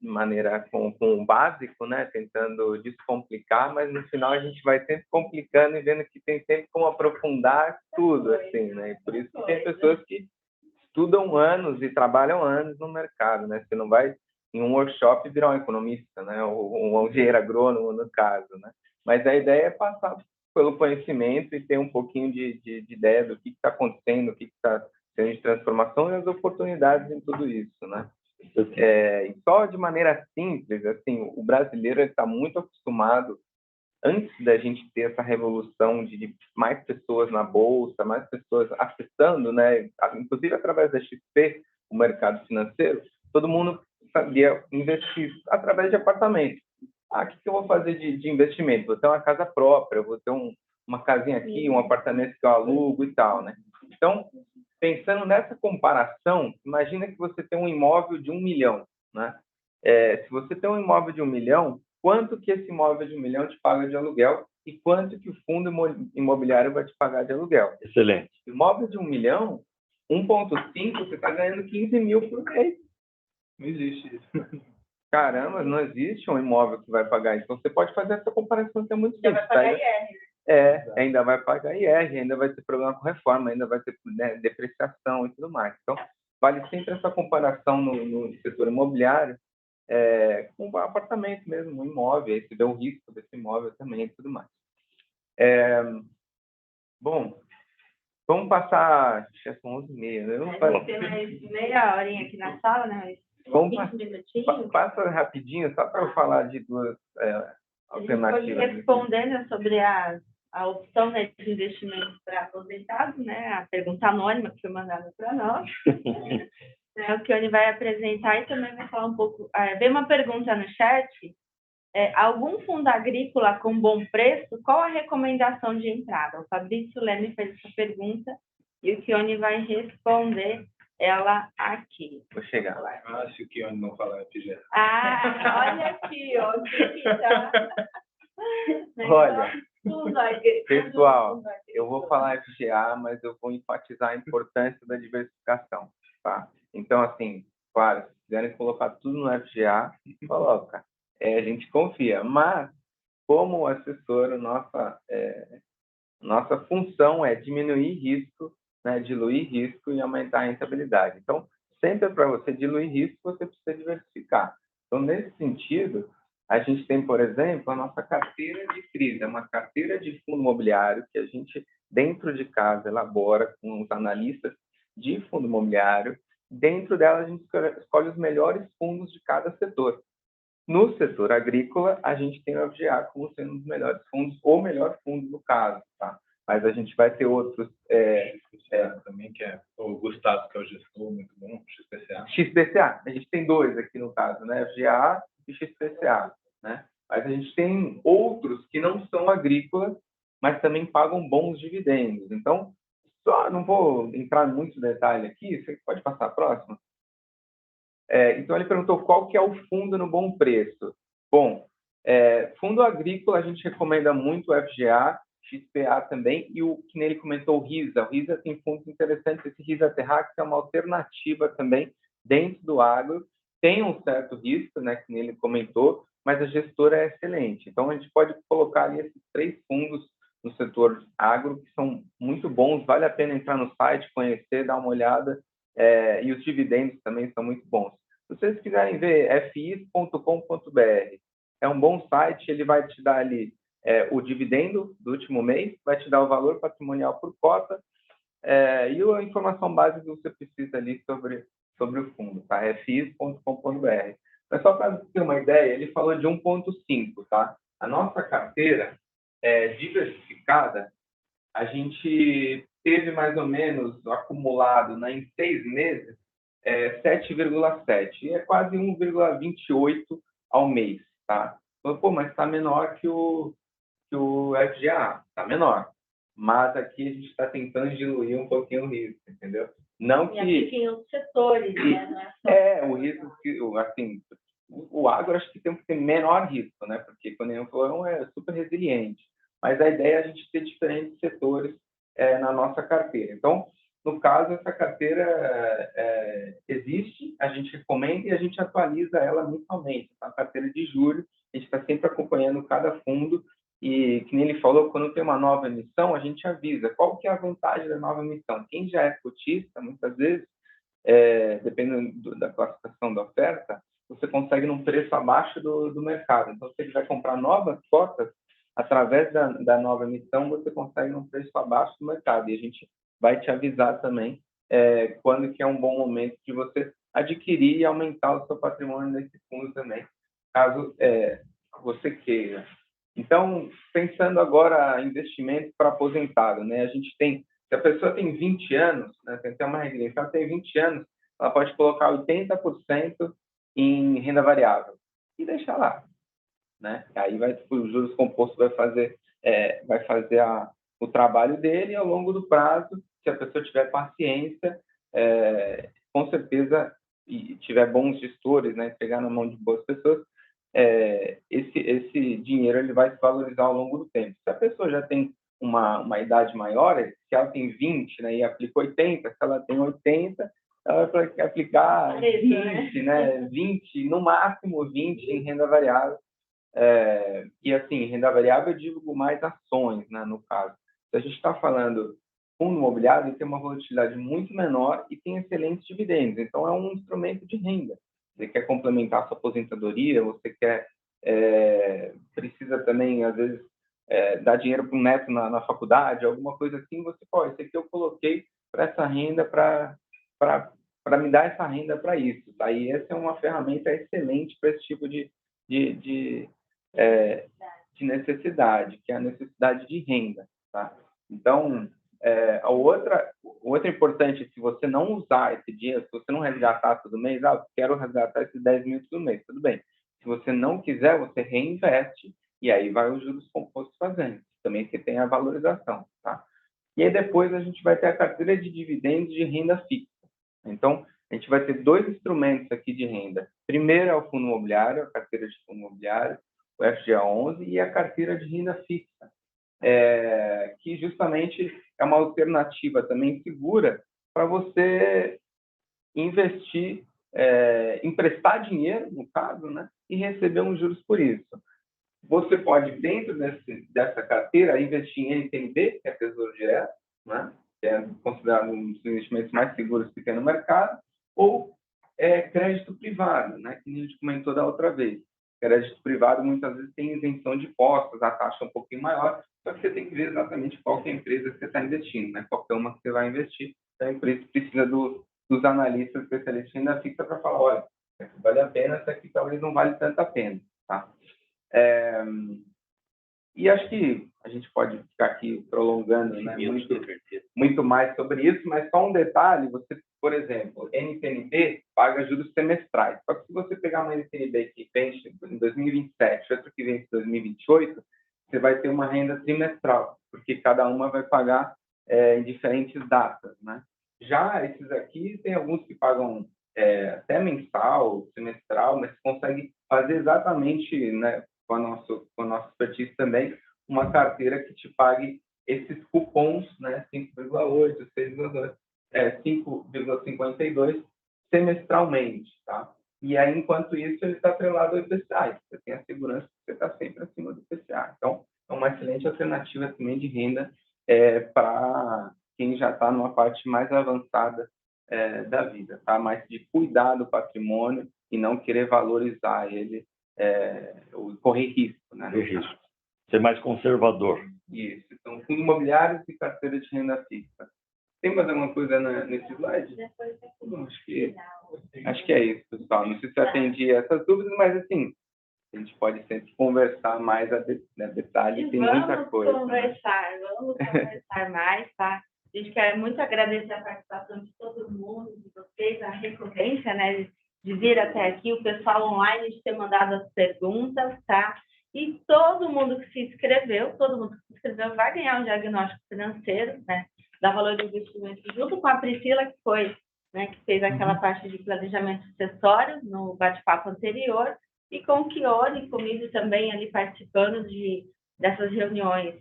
maneira com o básico, né? Tentando descomplicar, mas no final a gente vai sempre complicando e vendo que tem sempre como aprofundar tudo, assim, né? E por isso que tem pessoas que estudam anos e trabalham anos no mercado, né? Você não vai em um workshop virar um economista, né? Ou um engenheiro agrônomo, no caso, né? Mas a ideia é passar pelo conhecimento e ter um pouquinho de ideia do que está acontecendo, o que está sendo de transformação e as oportunidades em tudo isso, né? E só de maneira simples, assim, o brasileiro está muito acostumado, antes da gente ter essa revolução de mais pessoas na bolsa, mais pessoas acessando, né? Inclusive através da XP, o mercado financeiro, todo mundo sabia investir através de apartamentos. O que eu vou fazer de investimento? Vou ter uma casa própria, vou ter uma casinha aqui, um apartamento que eu alugo e tal, né? Então, pensando nessa comparação, imagina que você tem um imóvel de 1 milhão, né? Se você tem um imóvel de 1 milhão, quanto que esse imóvel de 1 milhão te paga de aluguel e quanto que o fundo imobiliário vai te pagar de aluguel? Excelente. Imóvel de 1 milhão, 1,5, você está ganhando 15 mil por mês. Não existe isso. Caramba, não existe um imóvel que vai pagar isso. Então, você pode fazer essa comparação que é muito simples. Vai pagar IR. Ainda vai pagar IR, ainda vai ter problema com reforma, ainda vai ter, né, depreciação e tudo mais. Então, vale sempre essa comparação no setor imobiliário com o apartamento mesmo, um imóvel, aí você vê o risco desse imóvel também e tudo mais. Bom, vamos passar, acho que são 11h30, né? Vamos ter mais meia horinha aqui na sala, né? Vamos 20 minutinhos. passa rapidinho, só para eu falar de duas alternativas. A gente pode responder, né, sobre a opção, né, de investimento para aposentados, né? A pergunta anônima que foi mandada para nós. O Kione vai apresentar e também vai falar um pouco. Veio uma pergunta no chat. Algum fundo agrícola com bom preço, qual a recomendação de entrada? O Fabrício Leme fez essa pergunta e o Kione vai responder ela aqui. Vou chegar lá. Se o Kione não falar FGA. Olha aqui, ó. Olha, pessoal, eu vou falar FGA, mas eu vou enfatizar a importância da diversificação, tá? Então, assim, claro, se quiserem colocar tudo no FGA, coloca. A gente confia, mas como assessor, nossa função é diminuir risco, né, diluir risco e aumentar a rentabilidade. Então, sempre para você diluir risco, você precisa diversificar. Então, nesse sentido, a gente tem, por exemplo, a nossa carteira de crise, é uma carteira de fundo imobiliário que a gente, dentro de casa, elabora com os analistas de fundo imobiliário. Dentro dela, a gente escolhe os melhores fundos de cada setor. No setor agrícola, a gente tem o FGA como sendo um dos melhores fundos, ou melhor fundo no caso, tá? Mas a gente vai ter outros... também, que é o Gustavo, que é o gestor, muito bom, XPCA. XPCA, a gente tem dois aqui no caso, né? FGA e XPCA, né? Mas a gente tem outros que não são agrícolas, mas também pagam bons dividendos. Então, só não vou entrar em muito detalhe aqui, você pode passar a próxima? Então, ele perguntou qual que é o fundo no bom preço. Bom, fundo agrícola, a gente recomenda muito o FGA, XPA também, e o que nele comentou o RISA. O RISA tem fundos interessantes, esse RISA Terrax é uma alternativa também dentro do agro, tem um certo risco, né, que nele comentou, mas a gestora é excelente. Então, a gente pode colocar ali esses 3 fundos no setor agro, que são muito bons, vale a pena entrar no site, conhecer, dar uma olhada, e os dividendos também são muito bons. Se vocês quiserem ver, fi.com.br, é um bom site, ele vai te dar ali o dividendo do último mês, vai te dar o valor patrimonial por cota, e a informação básica que você precisa ali sobre o fundo, tá? fi.com.br. Mas só para ter uma ideia, ele falou de 1,5, tá? A nossa carteira diversificada, a gente teve mais ou menos acumulado, né, em 6 meses, 7,7, e é quase 1,28 ao mês, tá? Então, pô, mas está menor que o FGA, está menor. Mas aqui a gente está tentando diluir um pouquinho o risco, entendeu? Não que... E aqui tem outros setores, né? O risco, assim, o agro acho que tem que ter menor risco, né? Porque quando eu falou, é super resiliente. Mas a ideia é a gente ter diferentes setores na nossa carteira. Então, no caso, essa carteira existe, a gente recomenda e a gente atualiza ela mensalmente. A carteira de julho, a gente está sempre acompanhando cada fundo e, que nem ele falou, quando tem uma nova emissão, a gente avisa qual que é a vantagem da nova emissão. Quem já é cotista, muitas vezes, dependendo da classificação da oferta, você consegue num preço abaixo do mercado. Então, se ele vai comprar novas cotas, através da nova emissão, você consegue num preço abaixo do mercado. E a gente vai te avisar também quando que é um bom momento de você adquirir e aumentar o seu patrimônio nesse fundo também, caso você queira. Então, pensando agora em investimento para aposentado, né? A gente tem, se a pessoa tem 20 anos, né, tem até uma regra, se ela tem 20 anos, ela pode colocar 80% em renda variável e deixar lá, né? Aí os juros compostos vai fazer o trabalho dele ao longo do prazo, se a pessoa tiver paciência, com certeza, e tiver bons gestores, né, pegar na mão de boas pessoas, esse dinheiro ele vai se valorizar ao longo do tempo. Se a pessoa já tem uma idade maior, se ela tem 20, né, e aplica 80, se ela tem 80, ela vai aplicar 20, né, 20, no máximo 20 em renda variável. E assim, renda variável eu digo mais ações, né, no caso. Se a gente está falando fundo imobiliário, ele tem uma volatilidade muito menor e tem excelentes dividendos. Então, é um instrumento de renda. Você quer complementar a sua aposentadoria, você quer precisa também, às vezes, dar dinheiro para um neto na faculdade, alguma coisa assim, você pode. Esse aqui eu coloquei para essa renda, para me dar essa renda para isso. Tá? E essa é uma ferramenta excelente para esse tipo de necessidade, que é a necessidade de renda. Tá? Então, o outro importante, se você não usar esse dinheiro, se você não resgatar todo mês, quero resgatar esses 10 mil todo mês, tudo bem. Se você não quiser, você reinveste e aí vai os juros compostos fazendo. Também que tem a valorização. Tá? E aí depois a gente vai ter a carteira de dividendos de renda fixa. Então, a gente vai ter dois instrumentos aqui de renda. Primeiro é o fundo imobiliário, a carteira de fundo imobiliário, o FGA11, e a carteira de renda fixa, que justamente é uma alternativa também segura para você investir, emprestar dinheiro, no caso, né, e receber uns juros por isso. Você pode, dentro dessa carteira, investir em NTNB, que é Tesouro Direto, né, que é considerado um dos investimentos mais seguros que tem no mercado, ou crédito privado, né, que a gente comentou da outra vez. Crédito privado muitas vezes tem isenção de impostos, a taxa é um pouquinho maior, só que você tem que ver exatamente qual que é a empresa que você está investindo, né? Qualquer uma que você vai investir. Então, a empresa precisa dos analistas especialistas em renda fixa para falar, olha, essa aqui vale a pena, essa aqui talvez não vale tanto a pena. Tá? E acho que a gente pode ficar aqui prolongando, né, muito mais sobre isso, mas só um detalhe, você, por exemplo, NTNB paga juros semestrais. Só que se você pegar uma NTNB que vence em 2027 e outra que vence em 2028, você vai ter uma renda trimestral, porque cada uma vai pagar em diferentes datas. Né? Já esses aqui, tem alguns que pagam até mensal, semestral, mas consegue fazer exatamente, né, com a nossa expertise também, uma carteira que te pague esses cupons, né, 5,8, 6,2, 5,52 semestralmente, tá? E aí, enquanto isso, ele está atrelado ao IPCA. Você tem a segurança que você está sempre acima do IPCA. Então, é uma excelente alternativa também de renda para quem já está numa parte mais avançada da vida, tá? Mais de cuidar do patrimônio e não querer valorizar ele, ou correr risco, né? Correr risco. Ser mais conservador. Isso. Então, fundo imobiliário e carteira de renda fixa. Tem mais alguma coisa nesse slide? Acho que é isso, pessoal. Não sei se eu atendi essas dúvidas, mas assim, a gente pode sempre conversar mais a detalhe, tem muita coisa. Vamos conversar mais, tá? A gente quer muito agradecer a participação de todo mundo, de vocês, a recorrência, né, de vir até aqui, o pessoal online, de ter mandado as perguntas, tá? E todo mundo que se inscreveu vai ganhar um diagnóstico financeiro, né, da Valor do Investimento, junto com a Priscila, que foi, né, que fez aquela parte de planejamento sucessório no bate-papo anterior, e com o Chione, comigo também ali participando dessas reuniões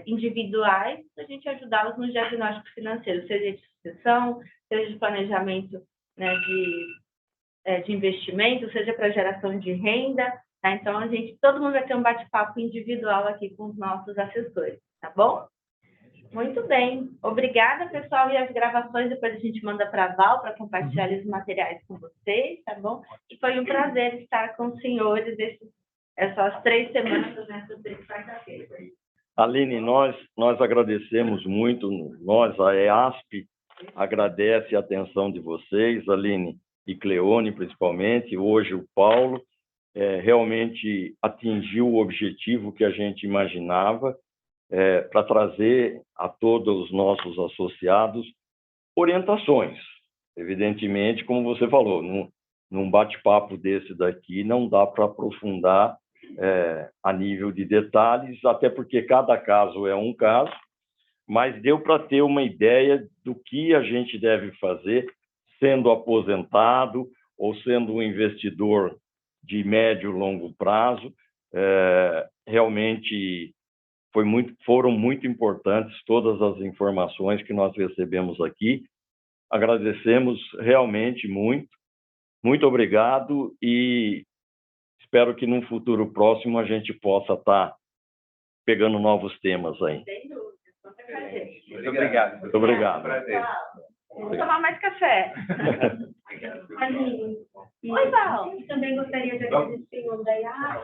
individuais, a gente ajudá-los no diagnóstico financeiro, seja de sucessão, seja de planejamento, né, de investimento, seja para geração de renda, tá? Então, todo mundo vai ter um bate-papo individual aqui com os nossos assessores, tá bom? Muito bem. Obrigada, pessoal. E as gravações depois a gente manda para a Val para compartilhar os materiais com vocês, tá bom? E foi um prazer estar com os senhores essas 3 semanas nessa quarta-feira. Aline, nós agradecemos muito, a EASP agradece a atenção de vocês, Aline e Cleone principalmente, hoje o Paulo, realmente atingiu o objetivo que a gente imaginava, para trazer a todos os nossos associados orientações. Evidentemente, como você falou, num bate-papo desse daqui não dá para aprofundar a nível de detalhes, até porque cada caso é um caso, mas deu para ter uma ideia do que a gente deve fazer sendo aposentado ou sendo um investidor de médio e longo prazo. Realmente foram muito importantes todas as informações que nós recebemos aqui. Agradecemos realmente muito. Muito obrigado e espero que num futuro próximo a gente possa estar pegando novos temas aí. Sem dúvida. Muito obrigado. Muito obrigado. Prazer. Vamos tomar mais café. Oi, Val. Também gostaria de agradecer o Dayá,